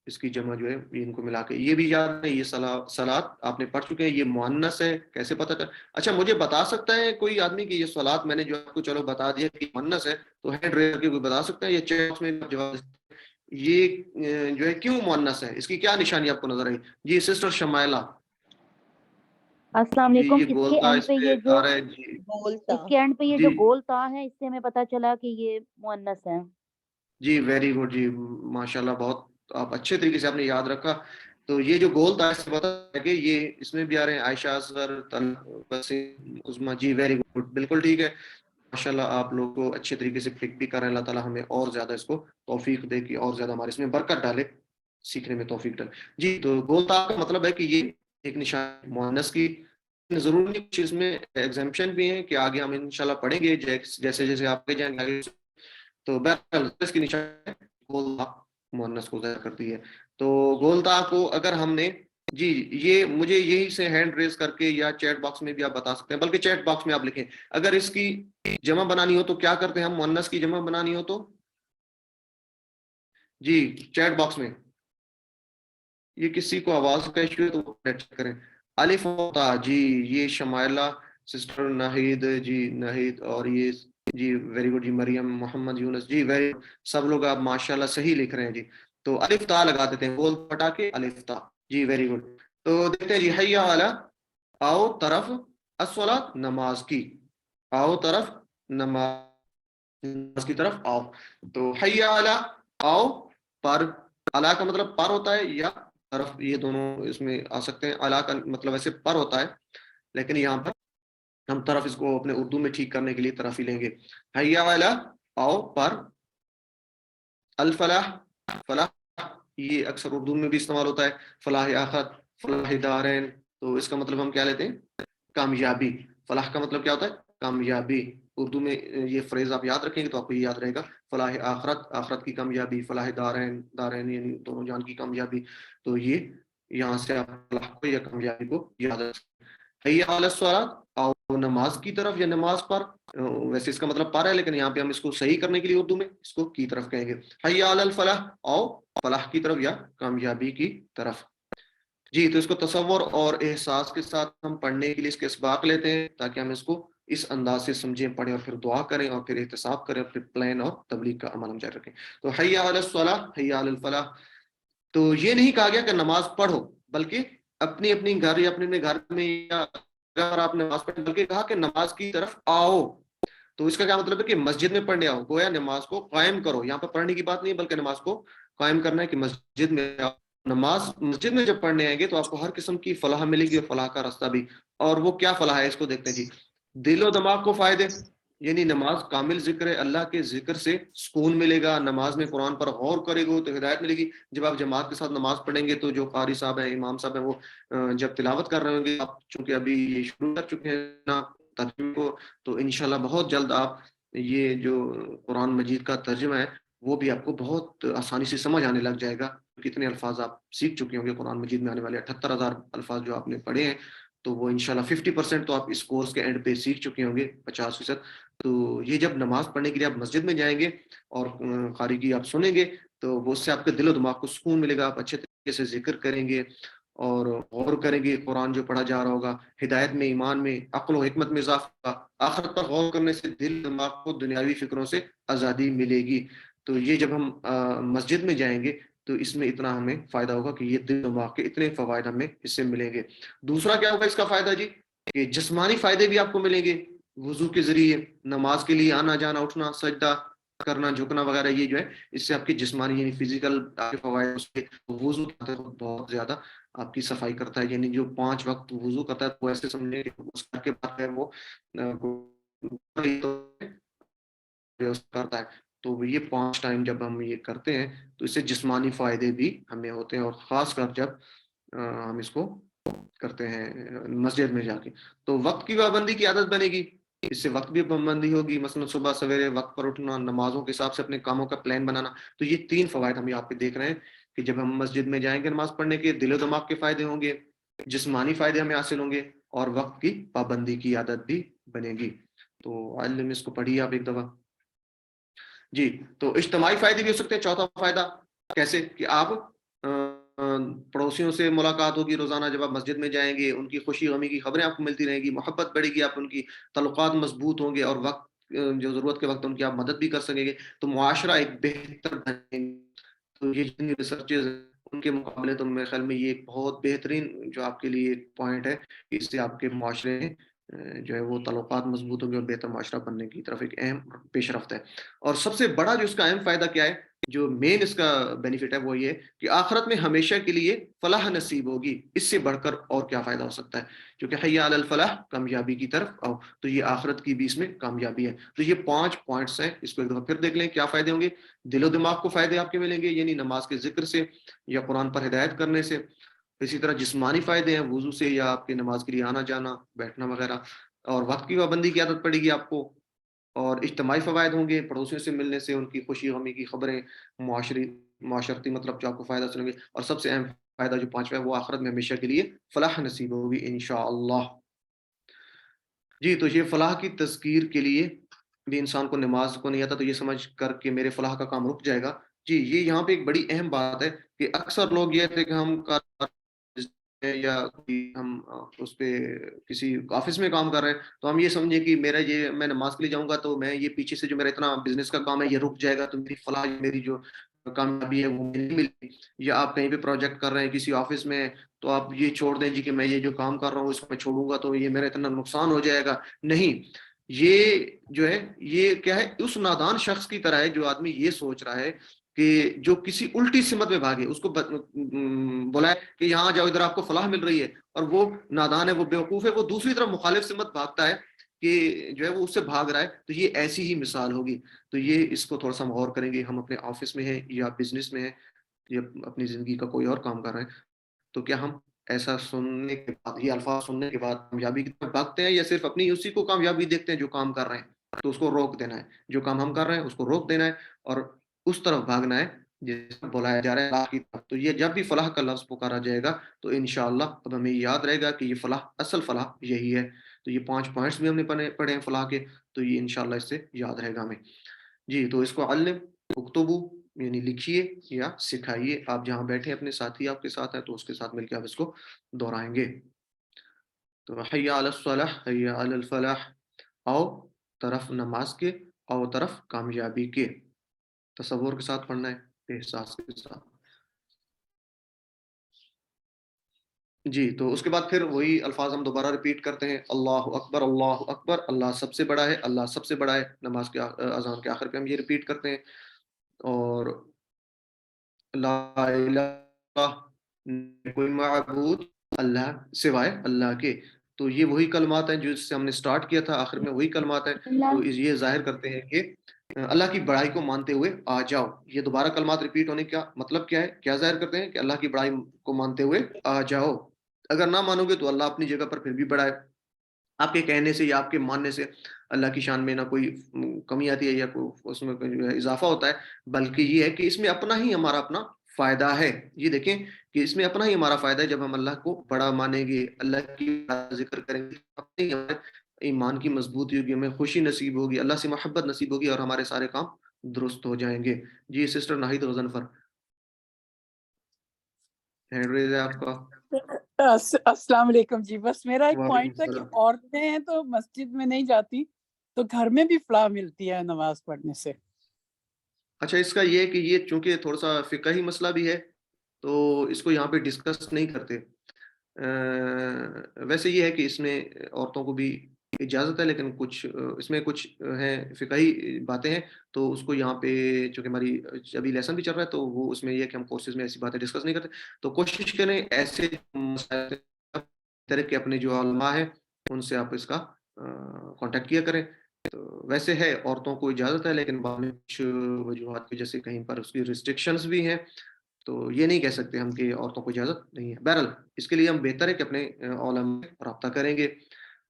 اس کی جمع جو ہے ان کو ملا کے یہ بھی یاد ہے، یہ صلاۃ آپ نے پڑھ چکے ہیں، یہ مؤنث ہے، کیسے پتہ چل؟ اچھا مجھے بتا سکتا ہے کوئی آدمی کہ یہ صلاۃ میں نے جو آپ کو چلو بتا دیا کہ مؤنث ہے، تو ہینڈ ریز کر کے کوئی بتا سکتا ہے، یہ چیٹ باکس میں جواب یہ جو ہے کیوں مؤنث ہے، اس کی کیا نشانی آپ کو نظر آئی؟ جی سسٹر شمائلہ۔ السلام جی علیکم۔ یہ اس کے گولتا اینڈ اس پہ پہ یہ جو آ رہا ہے جی، اس کے اینڈ پہ یہ جی جو گول تا ہے، اس سے ہمیں پتہ چلا کہ یہ مؤنث ہے۔ جی ویری گڈ جی ماشاءاللہ، بہت آپ اچھے طریقے سے آپ نے یاد رکھا۔ تو یہ جو گول تھا اس سے پتہ ہے کہ یہ اس میں بھی آ رہے ہیں عائشہ اصغر عظما، جی ویری گڈ، بالکل ٹھیک ہے ماشاءاللہ، آپ لوگ کو اچھے طریقے سے پک بھی کر رہے ہیں، اللہ تعالیٰ ہمیں اور زیادہ اس کو توفیق دے کہ اور زیادہ ہمارے اس میں برکت ڈالے، سیکھنے میں توفیق ڈالے۔ جی تو گول تا کا مطلب ہے کہ یہ ایک نشان مؤنث کی، ضرور نہیں کچھ اس میں ایگزامپشن بھی ہیں کہ آگے ہم انشاءاللہ پڑھیں گے، جیسے جیسے آپ کے جائیں گے، تو بہرحال اس کی نشان گولتا مؤنث کو ظاہر کرتی ہے۔ تو گولتا کو اگر ہم نے جی یہ مجھے یہی سے ہینڈ ریز کر کے یا چیٹ باکس میں بھی آپ بتا سکتے ہیں، بلکہ چیٹ باکس میں آپ لکھیں، اگر اس کی جمع بنانی ہو تو کیا کرتے ہیں ہم، مؤنث کی جمع بنانی ہو تو جی چیٹ باکس میں یہ کسی کو آواز کا ایشو ہے تو چیک کریں. الف و تا جی یہ شمائلہ سسٹر ناہید جی ناہید اور یہ جی ویری گڈ جی مریم محمد یونس جی ویری سب لوگ آپ ماشاءاللہ صحیح لکھ رہے ہیں جی. تو الف تا لگا دیتے ہیں بول پٹا کے الف تا جی ویری گڈ. تو دیکھتے ہیں جی حیا علی آؤ طرف الصلاۃ نماز کی آؤ طرف نماز کی طرف آؤ. تو حیا علی آؤ پر علا کا مطلب پر ہوتا ہے یا طرف یہ دونوں اس میں آ سکتے ہیں. علا کا مطلب ایسے پر ہوتا ہے لیکن یہاں پر ہم طرف اس کو اپنے اردو میں ٹھیک کرنے کے لیے طرف ہی لیں گے. حیا علی آؤ پر الفلاح فلاح یہ اکثر اردو میں بھی استعمال ہوتا ہے. فلاح آخرت فلاح دارین تو اس کا مطلب ہم کیا لیتے ہیں کامیابی. فلاح کا مطلب کیا ہوتا ہے کامیابی. اردو میں یہ فریز آپ یاد رکھیں گے تو آپ کو یہ یاد رہے گا فلاح آخرت آخرت کی کامیابی فلاح دارین دارین یعنی دونوں جان کی کامیابی. تو یہ یہاں سے آپ فلاح کو یا کامیابی کو یاد رکھیں. حیا علی الصلاۃ آؤ نماز کی طرف یا نماز پر ویسے اس کا مطلب پر ہے لیکن یہاں پہ ہم اس کو صحیح کرنے کے لیے اردو میں اس کو کی طرف کہیں گے. حیا علی الفلاح آؤ فلاح کی طرف یا کامیابی کی طرف. جی تو اس کو تصور اور احساس کے ساتھ ہم پڑھنے کے لیے اس کے اسباق لیتے ہیں تاکہ ہم اس کو اس انداز سے سمجھیں پڑھیں اور پھر دعا کریں اور پھر احتساب کریں اور پھر پلان اور تبلیغ کا عمل ہم جاری رکھیں. تو حیا علی الصلاح حیا علی الفلاح تو یہ نہیں کہا گیا کہ نماز پڑھو بلکہ اپنی اپنی گھر یا اپنے گھر میں یا اگر آپ نماز پڑھیں بلکہ کہا کہ نماز کی طرف آؤ. تو اس کا کیا مطلب ہے کہ مسجد میں پڑھنے آؤ گویا نماز کو قائم کرو. یہاں پر پڑھنے کی بات نہیں بلکہ نماز کو قائم کرنا ہے کہ مسجد میں آؤ. نماز مسجد میں جب پڑھنے آئیں گے تو آپ کو ہر قسم کی فلاح ملے گی اور فلاح کا راستہ بھی. اور وہ کیا فلاح ہے اس کو دیکھتے ہیں جی. دل و دماغ کو فائدے یعنی نماز کامل ذکر ہے اللہ کے ذکر سے سکون ملے گا. نماز میں قرآن پر غور کرے گا تو ہدایت ملے گی. جب آپ جماعت کے ساتھ نماز پڑھیں گے تو جو قاری صاحب ہیں امام صاحب ہیں وہ جب تلاوت کر رہے ہوں گے آپ چونکہ ابھی یہ شروع کر چکے ہیں نا ترجمے کو تو انشاءاللہ بہت جلد آپ یہ جو قرآن مجید کا ترجمہ ہے وہ بھی آپ کو بہت آسانی سے سمجھ آنے لگ جائے گا. کتنے الفاظ آپ سیکھ چکے ہوں گے قرآن مجید میں آنے والے 78,000 الفاظ جو آپ نے پڑھے ہیں تو وہ انشاءاللہ 50% تو آپ اس کورس کے اینڈ پہ سیکھ چکے ہوں گے 50%. تو یہ جب نماز پڑھنے کے لیے آپ مسجد میں جائیں گے اور قاری کی آپ سنیں گے تو وہ اس سے آپ کے دل و دماغ کو سکون ملے گا. آپ اچھے طریقے سے ذکر کریں گے اور غور کریں گے قرآن جو پڑھا جا رہا ہوگا. ہدایت میں ایمان میں عقل و حکمت میں اضافہ. آخرت پر غور کرنے سے دل دماغ کو دنیاوی فکروں سے آزادی ملے گی. تو یہ جب ہم مسجد میں جائیں گے تو اس میں اتنا ہمیں فائدہ ہوگا کہ یہ دل دماغ کے اتنے فوائد ہمیں اس سے ملیں گے. دوسرا کیا ہوگا اس کا فائدہ جی کہ جسمانی فائدے بھی آپ کو ملیں گے. وضو کے ذریعے نماز کے لیے آنا جانا اٹھنا سجدہ کرنا جھکنا وغیرہ یہ جو ہے اس سے آپ کی جسمانی یعنی فزیکل فوائد اس کے وضو بہت زیادہ آپ کی صفائی کرتا ہے. یعنی جو 5 وقت وضو کرتا ہے وہ ایسے سمجھے اس کے بعد ہے وہ کرتا ہے. تو یہ 5 ٹائم جب ہم یہ کرتے ہیں تو اس سے جسمانی فائدے بھی ہمیں ہوتے ہیں اور خاص کر جب ہم اس کو کرتے ہیں مسجد میں جا کے. تو وقت کی پابندی کی عادت بنے گی اس سے وقت بھی پابندی ہوگی. مثلا صبح سویرے وقت پر اٹھنا نمازوں کے حساب سے اپنے کاموں کا پلان بنانا. تو یہ 3 فوائد ہم یہاں پہ دیکھ رہے ہیں کہ جب ہم مسجد میں جائیں گے نماز پڑھنے کے دل و دماغ کے فائدے ہوں گے جسمانی فائدے ہمیں حاصل ہوں گے اور وقت کی پابندی کی عادت بھی بنے گی. تو علم اس کو پڑھیے آپ ایک دفعہ. جی تو اجتماعی فائدے بھی ہو سکتے ہیں. چوتھا فائدہ کیسے کہ آپ پڑوسیوں سے ملاقات ہوگی روزانہ جب آپ مسجد میں جائیں گے ان کی خوشی غمی کی خبریں آپ کو ملتی رہیں گی. محبت بڑھے گی آپ ان کی تعلقات مضبوط ہوں گے اور وقت جو ضرورت کے وقت ان کی آپ مدد بھی کر سکیں گے. تو معاشرہ ایک بہتر بنے گا. تو یہ جتنی ریسرچز ان کے مقابلے تو میرے خیال میں یہ ایک بہت بہترین جو آپ کے لیے پوائنٹ ہے کہ اس سے آپ کے معاشرے میں جو ہے وہ تعلقات مضبوط ہوں گے اور بہتر معاشرہ بننے کی طرف ایک اہم پیش رفت ہے. اور سب سے بڑا جو اس کا اہم فائدہ کیا ہے جو مین اس کا بینیفٹ ہے وہ یہ کہ آخرت میں ہمیشہ کے لیے فلاح نصیب ہوگی. اس سے بڑھ کر اور کیا فائدہ ہو سکتا ہے کیونکہ حیا علی الفلاح کامیابی کی طرف آؤ. تو یہ آخرت کی بھی اس میں کامیابی ہے. تو یہ 5 پوائنٹس ہیں اس کو ایک دفعہ پھر دیکھ لیں کیا فائدے ہوں گے. دل و دماغ کو فائدے آپ کے ملیں گے یعنی نماز کے ذکر سے یا قرآن پر ہدایت کرنے سے. اسی طرح جسمانی فائدے ہیں وضو سے یا آپ کے نماز کے لیے آنا جانا بیٹھنا وغیرہ. اور وقت کی پابندی کی عادت پڑے گی آپ کو. اور اجتماعی فوائد ہوں گے پڑوسیوں سے ملنے سے ان کی خوشی غمی کی خبریں معاشرتی مطلب جو آپ کو فائدہ سنیں گے. اور سب سے اہم فائدہ جو 5واں ہے وہ آخرت میں ہمیشہ کے لیے فلاح نصیب ہوگی انشاءاللہ. جی تو یہ فلاح کی تذکیر کے لیے بھی انسان کو نماز کو نہیں آتا تو یہ سمجھ کر کہ میرے فلاح کا کام رک جائے گا جی یہ یہاں پہ ایک بڑی اہم بات ہے کہ اکثر لوگ یہ تھے کہ ہم یا ہم اس پہ کسی آفس میں کام کر رہے ہیں تو ہم یہ سمجھیں کہ میرا یہ میں نماز کے لیے جاؤں گا تو میں یہ پیچھے سے جو میرا اتنا بزنس کا کام ہے یہ رک جائے گا تو میری فلاح میری جو کامیابی ہے وہ نہیں ملتی. یا آپ کہیں پہ پروجیکٹ کر رہے ہیں کسی آفس میں تو آپ یہ چھوڑ دیں جی کہ میں یہ جو کام کر رہا ہوں اس کو میں چھوڑوں گا تو یہ میرا اتنا نقصان ہو جائے گا. نہیں، یہ جو ہے یہ کیا ہے اس نادان شخص کی طرح ہے جو آدمی یہ سوچ رہا ہے کہ جو کسی الٹی سمت میں بھاگے، اس کو بلائے کہ یہاں جاؤ ادھر آپ کو فلاح مل رہی ہے، اور وہ نادان ہے، وہ بیوقوف ہے، وہ دوسری طرف مخالف سمت بھاگتا ہے کہ جو ہے وہ اس سے بھاگ رہا ہے. تو یہ ایسی ہی مثال ہوگی. تو یہ اس کو تھوڑا سا ہم غور کریں گے. ہم اپنے آفس میں ہیں یا بزنس میں ہیں یا اپنی زندگی کا کوئی اور کام کر رہے ہیں تو کیا ہم ایسا سننے کے بعد یہ الفاظ سننے کے بعد کامیابی کی طرف بھاگتے ہیں یا صرف اپنی اسی کو کامیابی دیکھتے ہیں جو کام کر رہے ہیں تو اس کو روک دینا ہے. جو کام ہم کر رہے ہیں اس کو روک دینا ہے اور اس طرف بھاگنا ہے جس کو بلایا جا رہا ہے اللہ کی طرف. تو یہ جب بھی فلاح کا لفظ پکارا جائے گا تو انشاءاللہ اب ہمیں یاد رہے گا کہ یہ فلاح اصل فلاح یہی ہے. تو یہ 5 پوائنٹس بھی ہم نے پڑھے ہیں فلاح کے، تو یہ انشاءاللہ اس سے یاد رہے گا ہمیں. جی تو اس کو علم اکتبو یعنی لکھیے یا سکھائیے. آپ جہاں بیٹھے اپنے ساتھی آپ کے ساتھ ہے تو اس کے ساتھ مل کے آپ اس کو دہرائیں گے. تو حی علی الصلاح حی علی الفلاح، آؤ طرف نماز کے، آؤ طرف کامیابی کے. تصور کے ساتھ پڑھنا ہے، احساس کے ساتھ. جی تو اس کے بعد پھر وہی الفاظ ہم دوبارہ ریپیٹ کرتے ہیں. اللہ اکبر اللہ اکبر، اللہ سب سے بڑا ہے، اللہ سب سے بڑا ہے. نماز کے اذان کے آخر پہ ہم یہ ریپیٹ کرتے ہیں. اور لا الہ کوئی معبود اللہ سوائے اللہ کے. تو یہ وہی کلمات ہیں جس سے ہم نے سٹارٹ کیا تھا، آخر میں وہی کلمات ہیں. تو یہ ظاہر کرتے ہیں کہ اللہ کی بڑائی کو مانتے ہوئے آ جاؤ. یہ دوبارہ کلمات ریپیٹ ہونے کا مطلب کیا ہے؟ کیا ظاہر کرتے ہیں کہ اللہ کی بڑائی کو مانتے ہوئے آ جاؤ. اگر نہ مانو گے تو اللہ اپنی جگہ پر پھر بھی بڑا ہے. آپ کے کہنے سے یا آپ کے ماننے سے اللہ کی شان میں نہ کوئی کمی آتی ہے یا اس میں کوئی اضافہ ہوتا ہے، بلکہ یہ ہے کہ اس میں اپنا ہی ہمارا اپنا فائدہ ہے. یہ دیکھیں کہ اس میں اپنا ہی ہمارا فائدہ ہے. جب ہم اللہ کو بڑا مانیں گے، اللہ کی ذکر کریں گے، اپنے ہمارے ایمان کی مضبوطی ہوگی، ہمیں خوشی نصیب ہوگی، اللہ سے محبت نصیب ہوگی اور ہمارے سارے کام درست ہو جائیں گے. جی sister Nahid Ghazanfar hand raise ہے آپ کا. السلام علیکم جی. بس میرا ایک وعلیکم پوائنٹ تھا کہ السلام. عورتیں ہیں تو مسجد میں نہیں جاتی تو گھر میں بھی فلاح ملتی ہے نماز پڑھنے سے. اچھا اس کا یہ ہے کہ یہ چونکہ تھوڑا سا فقہی مسئلہ بھی ہے تو اس کو یہاں پہ ڈسکس نہیں کرتے. ویسے یہ ہے کہ اس میں عورتوں کو بھی اجازت ہے، لیکن کچھ اس میں کچھ ہیں فقہی باتیں ہیں تو اس کو یہاں پہ چونکہ ہماری ابھی لیسن بھی چل رہا ہے تو وہ اس میں یہ ہے کہ ہم کورسز میں ایسی باتیں ڈسکس نہیں کرتے. تو کوشش کریں ایسے طرح کے اپنے جو علماء ہیں ان سے آپ اس کا کانٹیکٹ کیا کریں. تو ویسے ہے عورتوں کو اجازت ہے، لیکن بعد میں کچھ وجوہات کی وجہ سے کہیں پر اس کی ریسٹرکشنز بھی ہیں تو یہ نہیں کہہ سکتے ہم کہ عورتوں کو اجازت نہیں ہے. بہرحال اس کے لیے ہم بہتر ہے کہ اپنے علماء سے رابطہ کریں گے.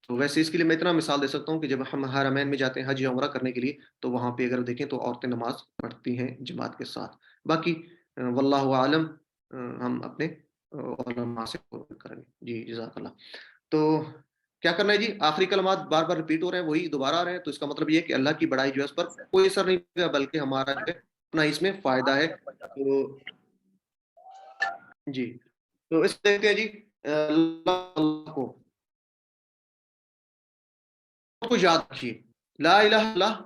تو ویسے اس کے لیے میں اتنا مثال دے سکتا ہوں کہ جب ہم حرمین میں جاتے ہیں حج یا عمرہ کرنے کے لیے تو وہاں پہ اگر دیکھیں تو عورتیں نماز پڑھتی ہیں جماعت کے ساتھ. باقی واللہ عالم ہم اپنے علماء سے کریں گے. جی جزاک اللہ. تو کیا کرنا ہے جی؟ آخری کلمات بار بار ریپیٹ ہو رہے ہیں، وہی دوبارہ آ رہے ہیں. تو اس کا مطلب یہ ہے کہ اللہ کی بڑائی جو ہے اس پر کوئی اثر نہیں ہوگا بلکہ ہمارا جو ہے اپنا اس میں فائدہ ہے. تو جی تو اس دیکھتے ہیں جی اللہ کو یاد رکھیے. لا الہ الا اللہ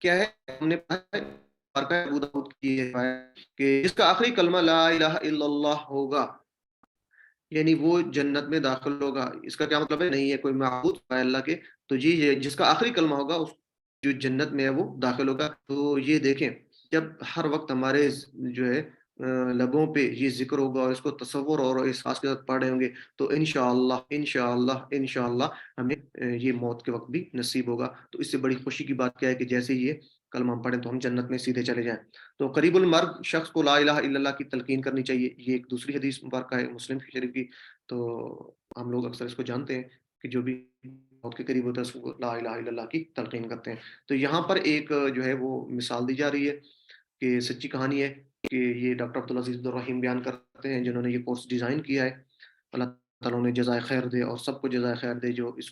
کیا ہے؟ ہم نے پڑھا ہے ابو داؤد کی ہے کہ جس کا آخری کلمہ لا الہ الا اللہ ہوگا یعنی وہ جنت میں داخل ہوگا. اس کا کیا مطلب ہے؟ نہیں ہے کوئی معبود اللہ کے. تو جی جس کا آخری کلمہ ہوگا اس جو جنت میں ہے وہ داخل ہوگا. تو یہ دیکھیں جب ہر وقت ہمارے جو ہے لبوں پہ یہ ذکر ہوگا اور اس کو تصور اور احساس کے ساتھ پڑھ رہے ہوں گے تو انشاءاللہ انشاءاللہ انشاءاللہ ہمیں یہ موت کے وقت بھی نصیب ہوگا. تو اس سے بڑی خوشی کی بات کیا ہے کہ جیسے یہ کلمہ ہم پڑھیں تو ہم جنت میں سیدھے چلے جائیں. تو قریب المرگ شخص کو لا الہ الا اللہ کی تلقین کرنی چاہیے. یہ ایک دوسری حدیث مبارکہ ہے مسلم شریف کی. تو ہم لوگ اکثر اس کو جانتے ہیں کہ جو بھی موت کے قریب ہوتا ہے اس کو لا الہ الا اللہ کی تلقین کرتے ہیں. تو یہاں پر ایک جو ہے وہ مثال دی جا رہی ہے کہ سچی کہانی ہے کہ یہ ڈاکٹر عبدالعزیز عبدالرحیم بیان کرتے ہیں جنہوں نے یہ کورس ڈیزائن کیا ہے. اللہ تعالیٰ انہیں جزائے خیر دے اور سب کو جزائے خیر دے جو اس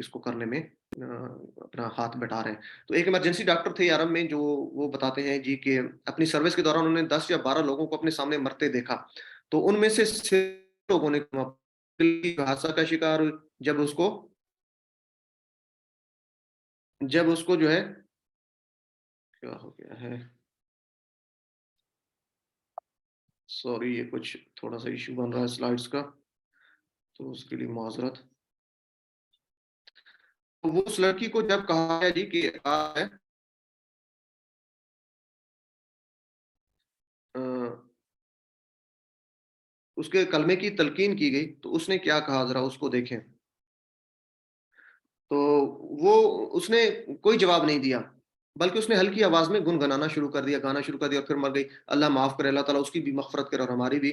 کو کرنے میں اپنا ہاتھ بٹا رہے ہیں. تو ایک ایمرجنسی ڈاکٹر تھے عرب میں جو وہ بتاتے ہیں جی کہ اپنی سروس کے دوران انہوں نے 10 یا 12 لوگوں کو اپنے سامنے مرتے دیکھا, تو ان میں سے 6 لوگوں نے حادثہ کا شکار ہوئی جب اس کو جو ہے کیا ہو گیا ہے, سوری یہ کچھ تھوڑا سا ایشو بن رہا ہے سلائڈز کا, تو اس کے لیے معذرت. وہ اس لڑکی کو جب کہا ہے جی کہ اس کے کلمے کی تلقین کی گئی تو اس نے کیا کہا ذرا اس کو دیکھیں. تو وہ اس نے کوئی جواب نہیں دیا بلکہ اس نے ہلکی آواز میں گنگنانا شروع کر دیا, گانا شروع کر دیا اور پھر مر گئی. اللہ معاف کرے, اللہ تعالیٰ اس کی بھی مغفرت کرے اور ہماری بھی.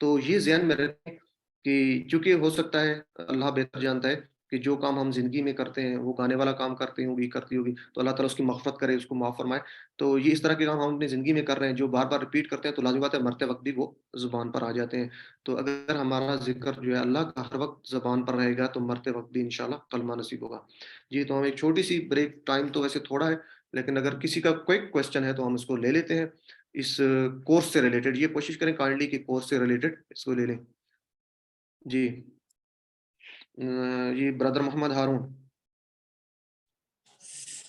تو یہ ذہن میں رکھیں کہ چونکہ ہو سکتا ہے اللہ بہتر جانتا ہے کہ جو کام ہم زندگی میں کرتے ہیں وہ گانے والا کام کرتے ہوگی کرتی ہوگی, تو اللہ تعالیٰ اس کی مغفرت کرے, اس کو معاف فرمائے. تو یہ اس طرح کے کام ہم اپنی زندگی میں کر رہے ہیں جو بار بار ریپیٹ کرتے ہیں تو لازمی بات ہے مرتے وقت بھی وہ زبان پر آ جاتے ہیں. تو اگر ہمارا ذکر جو ہے اللہ کا ہر وقت زبان پر رہے گا تو مرتے وقت بھی انشاءاللہ کلمہ نصیب ہوگا. جی تو ہم ایک چھوٹی سی بریک, ٹائم تو ویسے تھوڑا ہے لیکن اگر کسی کا کوئی کویسچن ہے تو ہم اس کو لے لیتے ہیں اس کورس سے ریلیٹڈ. یہ کوشش کریں کائنڈلی کہ کورس سے ریلیٹڈ اس کو لے لیں. جی یہ برادر محمد ہارون.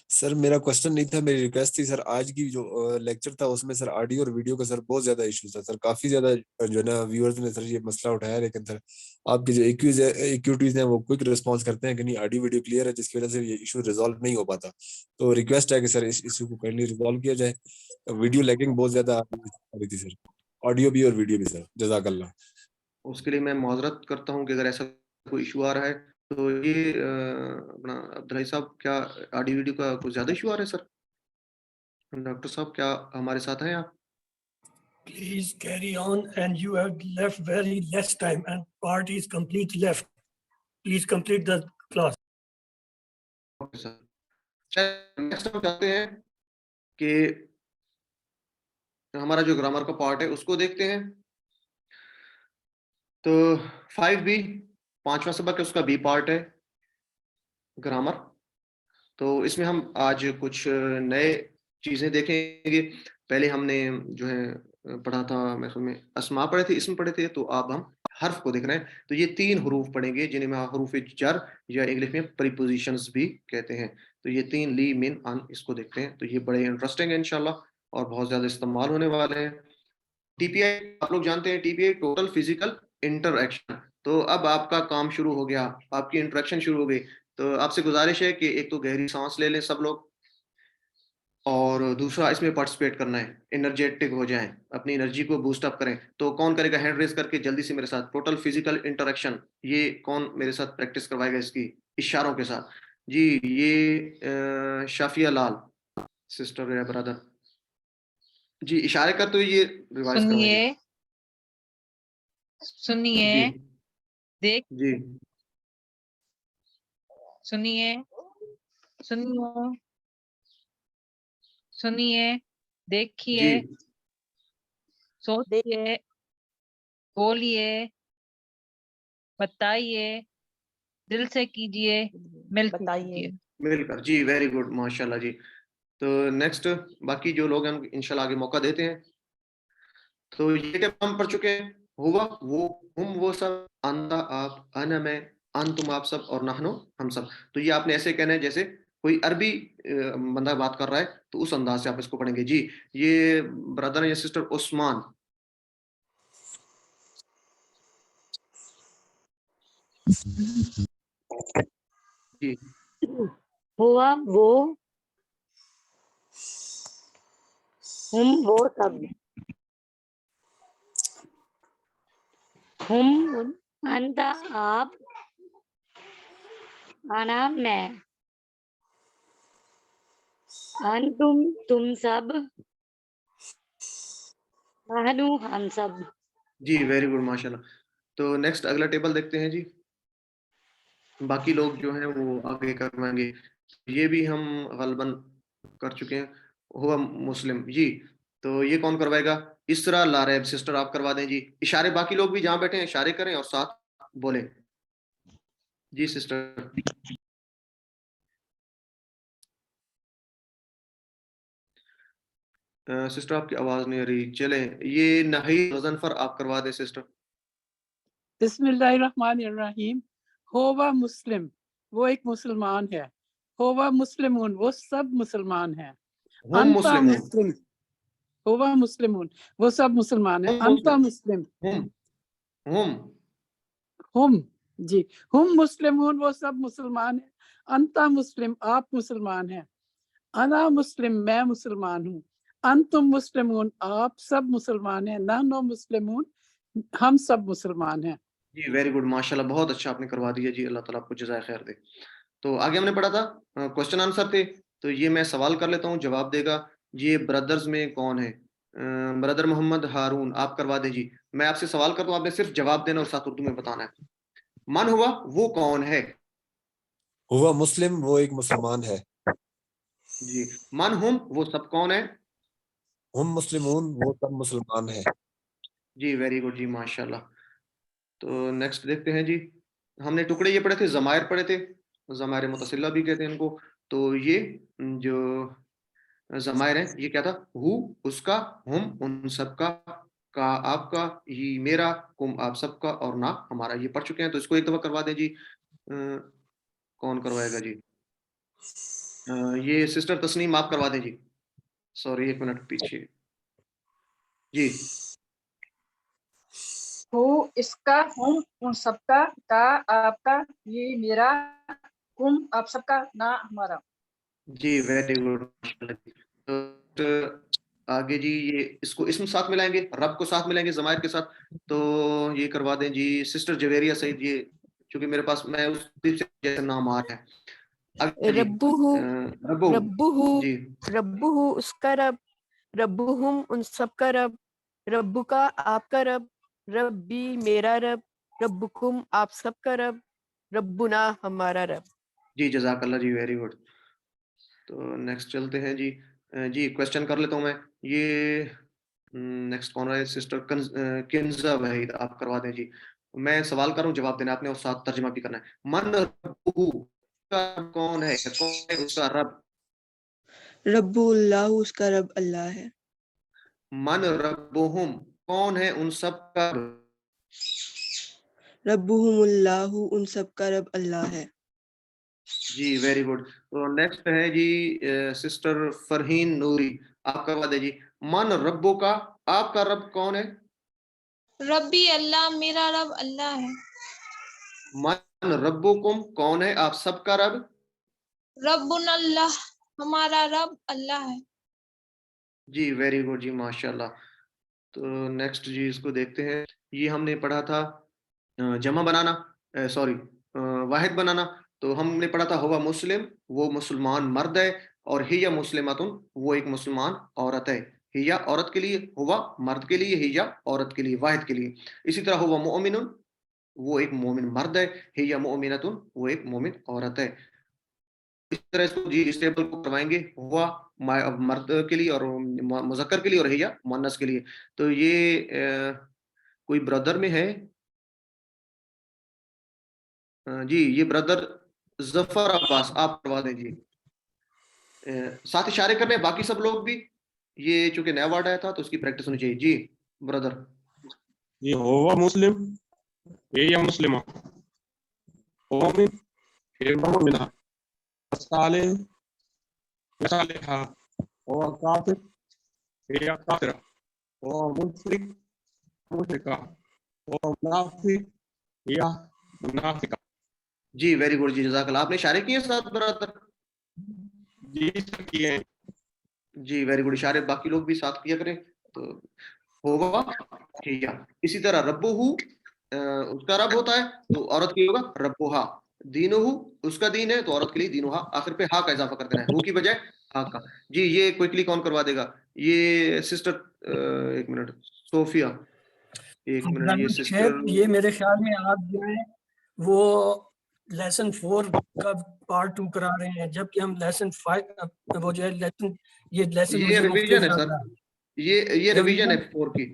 سر میرا کوشچن نہیں تھا, میری ریکویسٹ تھی سر. آج کی جو لیکچر تھا اس میں سر آڈیو اور ویڈیو کا سر بہت زیادہ ایشو تھا سر. کافی زیادہ جو ہے نا ویورز نے سر یہ مسئلہ اٹھایا, لیکن سر آپ کی جو ایکیوٹیز ہیں وہ کوئک رسپانس کرتے ہیں کہ نہیں آڈیو ویڈیو کلیئر ہے, جس کی وجہ سے یہ ایشو ریزالو نہیں ہو پاتا. تو ریکویسٹ ہے کہ سر اس ایشو کو کائنڈلی ریزالو کیا جائے. ویڈیو لیکنگ بہت زیادہ آ رہی تھی سر, آڈیو بھی اور ویڈیو بھی سر. جزاک اللہ. اس کے لیے میں معذرت کرتا ہوں کہ اگر ایسا کوئی ایشو آ رہا ہے تو یہ اپنا عبدالحی صاحب کیا آڈیو ویڈیو کا کوئی زیادہ ایشو آ رہا ہے سر؟ ڈاکٹر صاحب کیا ہمارے ساتھ ہیں آپ؟ Please carry on, and you have left very less time and part is complete left. Please complete the class. Okay sir. Next ہم چاہتے ہیں کہ ہمارا جو گرامر کا پارٹ ہے اس کو دیکھتے ہیں. تو 5B 5واں سبق ہے, اس کا بی پارٹ ہے گرامر. تو اس میں ہم آج کچھ نئے چیزیں دیکھیں گے. پہلے ہم نے جو ہے پڑھا تھا میں اسما پڑھے تھے, اسم پڑھے تھے, تو اب ہم حرف کو دیکھ رہے ہیں. تو یہ 3 حروف پڑھیں گے جنہیں میں حروف جر یا انگلش میں پریپوزیشنز بھی کہتے ہیں. تو یہ 3 لی من ان اس کو دیکھتے ہیں. تو یہ بڑے انٹرسٹنگ ہے انشاءاللہ اور بہت زیادہ استعمال ہونے والے ہیں. ٹی پی آئی آپ لوگ جانتے ہیں, ٹی پی آئی ٹوٹل فزیکل انٹر-ایکشن. تو اب آپ کا کام شروع ہو گیا, آپ کی انٹریکشن شروع ہو گئی. تو آپ سے گزارش ہے کہ ایک تو گہری سانس لے لیں سب لوگ, اور دوسرا اس میں پارٹیسپیٹ کرنا ہے, انرجیٹک ہو جائیں, اپنی انرجی کو بوسٹ اپ کریں. تو کون کرے گا ہینڈ ریز کر کے جلدی سے میرے ساتھ؟ ٹوٹل فزیکل انٹریکشن, یہ کون میرے ساتھ پریکٹس کروائے گا اس کی اشاروں کے ساتھ؟ جی یہ شافیہ لال سسٹر یا برادر, جی اشارے کا تو یہ ریوائز کروائیں گے. سنیے دیکھ جی سنیے سنیے سنیے دیکھیے جی سوچیے بولیے بتائیے دل سے کیجیے مل کے کیجیے. مل کر. جی ویری گڈ ماشاءاللہ. جی تو نیکسٹ باقی جو لوگ ہیں انشاءاللہ آگے موقع دیتے ہیں. تو یہ کہ ہم پڑھ چکے ہیں ہوا وہ ہم وہ سب, انتا آپ, انا میں, انتم آپ سب, اور نحنو ہم سب. تو یہ آپ نے ایسے کہنا ہے جیسے کوئی عربی بندہ بات کر رہا ہے, تو اس انداز سے آپ اس کو پڑھیں گے. جی یہ برادر یا سسٹر عثمان. جی ہوا وہ ہم وہ سب, ہم انتا آپ, انا میں, انتم تم سب, نحنو ہم سب. جی ویری گڈ ماشاءاللہ. تو نیکسٹ اگلا ٹیبل دیکھتے ہیں. جی باقی لوگ جو ہیں وہ آگے کروائیں گے. یہ بھی ہم غالباً کر چکے ہیں. ہوا مسلم. جی تو یہ کون کروائے گا؟ اسرا لاریب سسٹر آپ کروا دیں. جی اشارے باقی لوگ بھی جہاں بیٹھے ہیں اشارے کریں اور ساتھ بولے جی سسٹر. سسٹر آپ کی آواز نہیں آ رہی. چلیں یہ نہی غضنفر آپ کروا دیں سسٹر. بسم اللہ الرحمن الرحیم. ہوا مسلم وہ ایک مسلمان ہے. ہوا مسلمون وہ سب مسلمان ہیں. ہم انتا مسلمون. مسلم ہوا مسلمون وہ سب مسلمان ہیں. ہم انتا مسلم. مسلم ہم ہم جی ہم مسلمون وہ سب مسلمان ہیں. انتا مسلم آپ مسلمان ہیں. انا مسلم میں مسلمان ہوں. انتم مسلمون آپ سب مسلمان ہیں. نحنو مسلمون ہم سب مسلمان ہیں. جی ویری گڈ ماشاءاللہ بہت اچھا آپ نے کروا دیا جی. اللہ تعالیٰ آپ کو جزائے خیر دے. تو آگے ہم نے پڑھا تھا کوشچن آنسر تھے. تو یہ میں سوال کر لیتا ہوں جواب دے گا. یہ بردرز میں کون ہے؟ بردر محمد ہارون آپ کروا دیں جی. میں آپ سے سوال کرتا ہوں آپ نے صرف جواب دینا اور ساتھ اردو میں بتانا ہے. من ہوا وہ کون ہے؟ ہوا مسلم وہ ایک مسلمان ہے. جی. من ہم وہ سب کون ہے؟ ہم مسلمون وہ سب مسلمان ہیں. جی ویری گڈ جی ماشاءاللہ. تو نیکسٹ دیکھتے ہیں جی. ہم نے ٹکڑے یہ پڑھے تھے ضمائر پڑھے تھے. ضمائر متصلہ بھی کہتے ہیں ان کو. تو یہ جو ضمائر ہیں یہ کیا تھا؟ ہو اس کا، ہم ان سب کا آپ کا، ہی میرا، کم آپ سب کا، اور نہ ہمارا. یہ پڑھ چکے ہیں تو اس کو ایک دفعہ کروا دیں جی. کون کروائے گا جی؟ یہ سسٹر تسنیم آپ کروا دیں جی. سوری ایک منٹ پیچھے جی. ہو اس کا، ہم ان سب کا آپ کا، یہ میرا، کم آپ سب کا، نہ ہمارا. جی ویری گڈ. آگے جی یہ اس کو اسم ساتھ ملائیں گے، رب کو ساتھ ملائیں گے ضمائر کے ساتھ. تو یہ کروا دیں جی سسٹر جویریہ سعید. یہ چونکہ میرے پاس میں اس جیسے نام آ رہا ہے. ربہ جی ربہ اس کا رب. ربہم ان سب کا رب. ربو کا آپ کا رب. ربی میرا رب. ربکم آپ سب کا رب. ربنا ہمارا رب. جی جزاک اللہ جی ویری گڈ. تو نیکسٹ چلتے ہیں جی. جی کوشچن کر لیتا ہوں میں. یہ نیکسٹ کون رہا ہے؟ سسٹر کنزا وحید آپ کروا دیں جی. میں سوال کر رہا ہوں جواب دینا آپ نے اور ساتھ ترجمہ بھی کرنا ہے. من ربہ کون ہے؟ کون ہے اس کا رب؟ رب اللہ اس کا رب اللہ ہے. من ربہم کون ہے ان سب کا؟ ربہم اللہ ان سب کا رب اللہ ہے. جی ویری گڈ. تو نیکسٹ ہے جی سسٹر فرحین نوری آپ کروا دیں جی. من ربو کا آپ کا رب کون ہے؟ ربی اللہ میرا رب اللہ ہے. من ربکم کون ہے آپ سب کا رب؟ ربنا اللہ ہمارا رب اللہ ہے. جی ویری گڈ جی ماشاءاللہ. تو نیکسٹ جی اس کو دیکھتے ہیں. یہ ہم نے پڑھا تھا جمع بنانا، سوری واحد بنانا. تو ہم نے پڑھا تھا ہوا مسلم وہ مسلمان مرد ہے، اور ہیا مسلمتن وہ ایک مسلمان عورت ہے. ہیا عورت کے لیے، ہوا مرد کے لیے، ہیا عورت کے لیے، واحد کے لیے. اسی طرح ہوا مؤمن وہ ایک مومن مرد ہے. ہیا مؤمنتن وہ ایک مومن عورت ہے. اس طرح اس کو جی اس ٹیبل کو کروائیں گے. ہوا مرد کے لیے اور مذکر کے لیے، اور ہیا مؤنث کے لیے. تو یہ کوئی بردر میں ہے جی؟ یہ بردر ظفر عباس آپ کروا دیں جی. ساتھ اشارے کرنے باقی سب لوگ بھی. یہ چونکہ نیا ورڈ آیا تھا تو اس کی پریکٹس ہونی چاہیے. جی بردر. جی ہوا مسلم ہی مسلمہ مومن ہی مومنہ صالح صالحہ اور کافر ہی کافرہ اور مشرک مشرکہ اور منافق یا منافقہ. جی ویری گڈ جی جزاک اللہ. آپ نے اشارے کیے ساتھ برادر؟ جی سب کیے ہیں. جی ویری گڈ. اشارے باقی لوگ بھی ساتھ کیا کریں. تو ہوگا ٹھیک ہے. اسی طرح ربہ اس کا رب ہوتا ہے تو عورت کی ہوگا ربہا. دینہ اس کا دین ہے تو عورت کے لیے دینہا. آخر پہ ہا کا اضافہ کر دینا ہے، ہو کی بجائے ہا کا. جی یہ کوئکلی کون کروا دے گا؟ یہ سسٹر ایک منٹ صوفیہ. ایک منٹ. یہ سسٹر یہ میرے خیال میں آپ جو ہے وہ لیسن 4 کا پارٹ 2 کرا رہے ہیں، جبکہ ہم لیسن 5 وہ جو ہے لیسن یہ لیسن یہ مجھے ریویژن مختلف ہے لگ سر. رہا ہے. یہ ریویژن ہے 4 کی.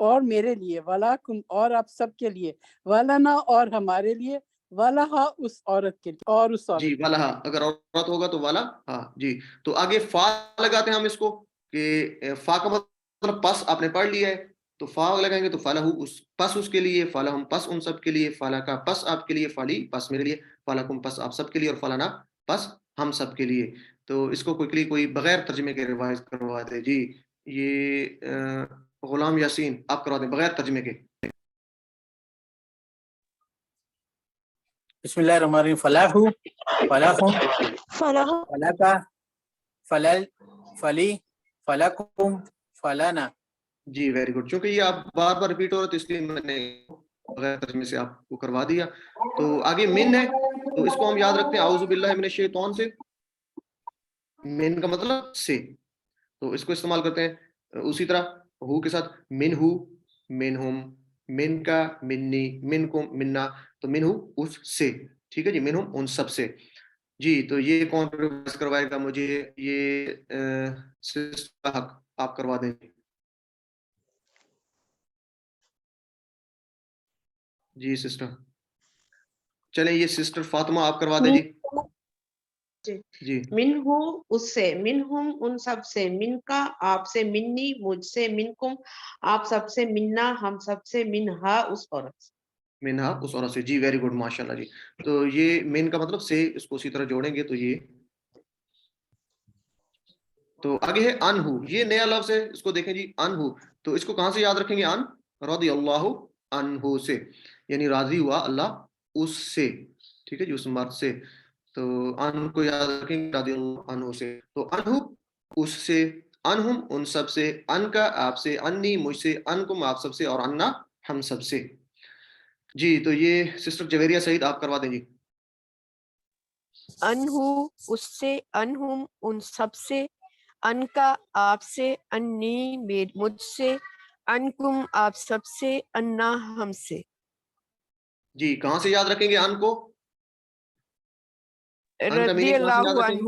اور میرے لیے، ولاکم اور آپ سب کے لیے، ولنا اور ہمارے لیے، ولہا اس عورت کے لیے اور اس عورت جی ولہا اگر عورت ہوگا تو والا ہاں جی. تو آگے فا لگاتے ہیں ہم اس کو کہ فا کا مطلب پس آپ نے پڑھ لیا ہے تو فا لگائیں گے تو فالہ اس پس اس کے لیے، فالہم پس ان سب کے لیے، فالا کا پس آپ کے لیے، فالی پس میرے لیے، فالاکم پس آپ سب کے لیے، اور فلانا پس ہم سب کے لیے. تو اس کو کوئکلی کوئی بغیر ترجمے کے ریوائز کروا دے. جی یہ غلام یاسین آپ کروا دیں بغیر ترجمے کے. بسم اللہ الرحمن الرحیم. فلاح فلاحم فلاح فلاکا فلل فلی فلکم فلانا. جی ویری گڈ. چونکہ یہ آپ بار بار ریپیٹ ہو رہا تو اس لیے میں نے بغیر ترجمے سے آپ کو کروا دیا. تو آگے من ہے تو اس کو ہم یاد رکھتے ہیں اعوذ باللہ من الشیطان سے. من کا مطلب سے، تو اس کو استعمال کرتے ہیں اسی طرح ہو کے ساتھ من ہو، من ہم، من کا، منی، من کو، منا. تو من ہو اس سے، ٹھیک ہے جی. من ہم ان سب سے. جی تو یہ کون ریوائز کروائے گا مجھے؟ یہ سسٹر حق آپ کروا دیں. جی سسٹر چلیں یہ سسٹر فاطمہ آپ کروا دیں. جی جی منہو اس سے، منہم ان سب سے، من کا آپ سے، منی مجھ سے، منکم آپ سب سے، منا ہم سب سے، منہا اس عورت سے. منہا اس عورت سے. جی ویری گڈ ماشاءاللہ جی. تو یہ من کا مطلب سے، اس کو اسی طرح جوڑیں گے تو یہ. تو آگے ہے انہو، یہ نیا لفظ ہے، اس کو دیکھیں جی. انہو تو اس کو کہاں سے یاد رکھیں گے؟ ان رضی اللہ عنہ سے، یعنی راضی ہوا اللہ اس سے، ٹھیک ہے جی، اس مرد سے. تو ان کو یاد رکھیں گے رضی اللہ عنہ سے. تو انہو اس سے، انہم ان سب سے، ان کا آپ سے، انی مجھ سے، انکم آپ سب سے، اور انا ہم سب سے. جی تو یہ سسٹر جویریہ سعید آپ کروا دیں جی. انہو اس سے، انہم ان سب سے، ان کا آپ سے، انی مجھ سے، انکم آپ سب سے، انا ہم سے. جی کہاں سے یاد رکھیں گے ان کو؟ ان کا رضی میننگ کہاں سے یاد اللہ رکھیں گے؟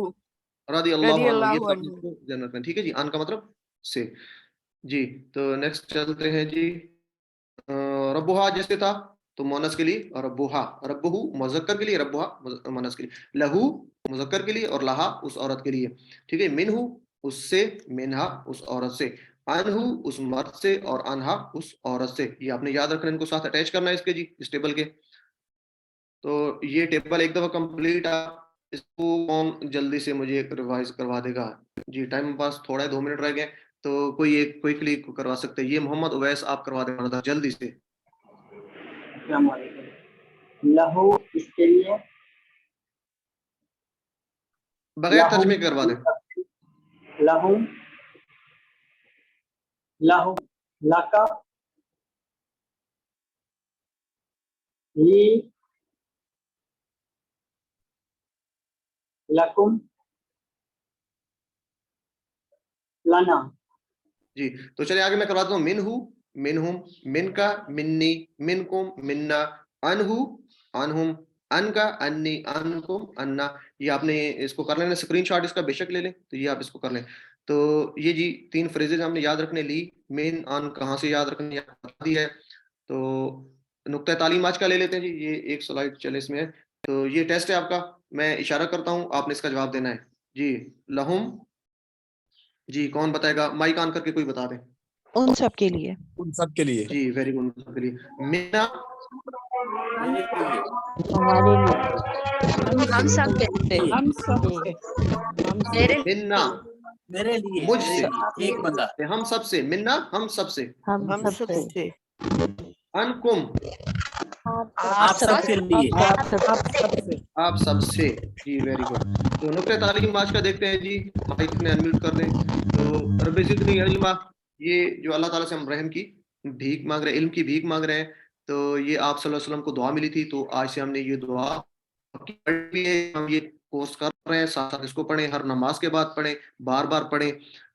عنہ، رضی اللہ رضی عنہ. یہ اللہ سب عنہ. کو ذہن رکھنا، ٹھیک ہے جی. ان کا مطلب سے. جی تو نیکسٹ چلتے ہیں جی. ربوہا جیسے تھا تو مونس کے لیے، اور ربوہا، ربہو مذکر کے لیے، ربوہا مونس کے لیے، لہو مذکر کے لیے، اور لہا اس عورت کے لیے، ٹھیک ہے. منہو اس سے، منہا اس عورت سے، انہو اس مرد سے، اور انہا اس عورت سے. یہ آپ نے یاد رکھنا، ان کو ساتھ اٹیچ کرنا ہے اس کے جی، اس ٹیبل کے. تو یہ ٹیبل ایک دفعہ کمپلیٹ اس کو کون جلدی سے مجھے ریوائز کروا دے گا؟ جی ٹائم پاس تھوڑا ہے، 2 منٹ رہ گئے تو کوئی ایک کوئکلی کروا سکتے ہیں. یہ محمد اویس آپ کروا دیں جلدی سے. السلام علیکم. لہو اس کے لیے، بغیر ترجمے کروا دیں. لہو لہو لکا لی لکم لنا. جی تو چلے آگے میں کرواتا ہوں. منہو منہم، من کا، منی، منکم، منا، انہو انہم، ان کا، انی، انکم، انا. یہ آپ نے اس کو کر لینا، اسکرین شاٹ اس کا بے شک لے لیں. تو یہ آپ اس کو کر لیں. تو یہ جی 3 فریزز ہم نے یاد رکھنے. لی، مین، ان کہاں سے یاد رکھنے بتا دیا ہے. تو نقطہ تعلیم آج کا لے لیتے ہیں جی. یہ ایک سلائڈ چلے اس میں ہے. تو یہ ٹیسٹ ہے آپ کا، میں اشارہ کرتا ہوں، آپ نے اس کا جواب دینا ہے. جی لہم، جی کون بتائے گا؟ مائک آن کر کے کوئی بتا دیں. ان سب کے لیے. ان سب کے لیے. جی ویری گڈ. ان سب کے لیے. منا، ہمارے لیے، ہم سب کے لیے، ہم سب سے، ہم سب میرے منا میرے لیے مجھ سے، ایک بندہ. ہم سب سے، منا ہم سب سے، ہم ہم سب سب سے، سے، انکم آپ سب کے لیے. آپ سب سے. آپ سب سے. جی ویری گڈ. تو نقطہ تعلیم آج کا دیکھتے ہیں جی. مائک میں انمیوٹ کر دیں. تو رب زدنی علما، یہ جو اللہ تعالیٰ سے ہم رحم کی بھیک مانگ رہے ہیں، علم کی بھیک مانگ رہے ہیں. تو یہ آپ صلی اللہ علیہ وسلم کو دعا ملی تھی، تو آج سے ہم نے یہ دعا ہم یہ کورس کر رہے ہیں. ساتھ ساتھ اس کو پڑھیں، ہر نماز کے بعد پڑھیں، بار بار پڑھیں.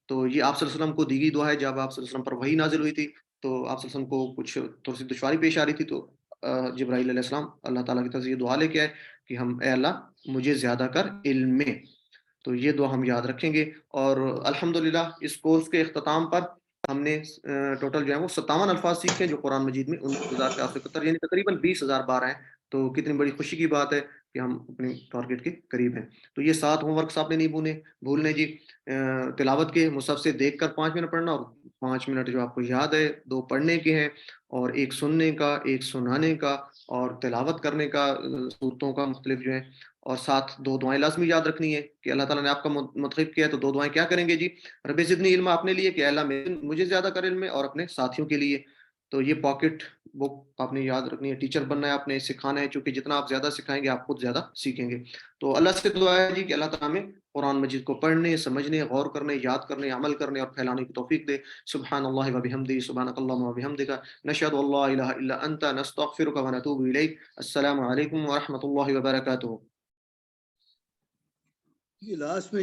تو یہ آپ صلی اللہ علیہ وسلم کو دی گئی دعا ہے. جب آپ صلی اللہ علیہ وسلم پر وحی نازل ہوئی تھی تو آپ صلی اللہ علیہ وسلم کو کچھ تھوڑی سی دشواری پیش آ رہی تھی. تو جبرائیل علیہ السلام اللہ تعالیٰ کی طرف سے یہ دعا لے کے آئے کہ ہم اے اللہ مجھے زیادہ کر علم میں. تو یہ دعا ہم یاد رکھیں گے. اور الحمدللہ اس کورس کے اختتام پر ہم نے ٹوٹل جو ہے وہ 57 الفاظ سیکھے جو قرآن مجید میں 29,471 یعنی تقریباً 20,000 بار ہیں. تو کتنی بڑی خوشی کی بات ہے کہ ہم اپنے ٹارگیٹ کے قریب ہیں. تو یہ 7 ہوم ورکس آپ نے نہیں بھولنے جی. تلاوت کے مصحف سے دیکھ کر 5 منٹ پڑھنا اور 5 منٹ جو آپ کو یاد ہے 2 پڑھنے کے ہیں اور ایک سننے کا ایک سنانے کا اور تلاوت کرنے کا صورتوں کا مختلف جو ہے اور ساتھ 2 دعائیں لازمی یاد رکھنی ہے کہ اللہ تعالیٰ نے آپ کا منتخب کیا ہے تو 2 دعائیں کیا کریں گے جی. رب زدنی علم اپنے لیے کہ اللہ مجھے زیادہ کر علم اور اپنے ساتھیوں کے لیے. تو یہ پاکٹ بک آپ نے یاد رکھنی ہے. ٹیچر بننا ہے آپ نے سکھانا ہے چونکہ جتنا آپ زیادہ سکھائیں گے آپ خود زیادہ سیکھیں گے. تو اللہ سے دعا ہے جی کہ اللہ تعالیٰ ہمیں قرآن مجید کو پڑھنے سمجھنے غور کرنے یاد کرنے عمل کرنے اور پھیلانے کی توفیق دے. سبحان اللہ و بحمدہ سبحانک اللہم و بحمدک نشہد ان لا الہ الا انت نستغفرک و نتوب الیک. السلام علیکم ورحمۃ اللہ وبرکاتہ. یہ لاسٹ میں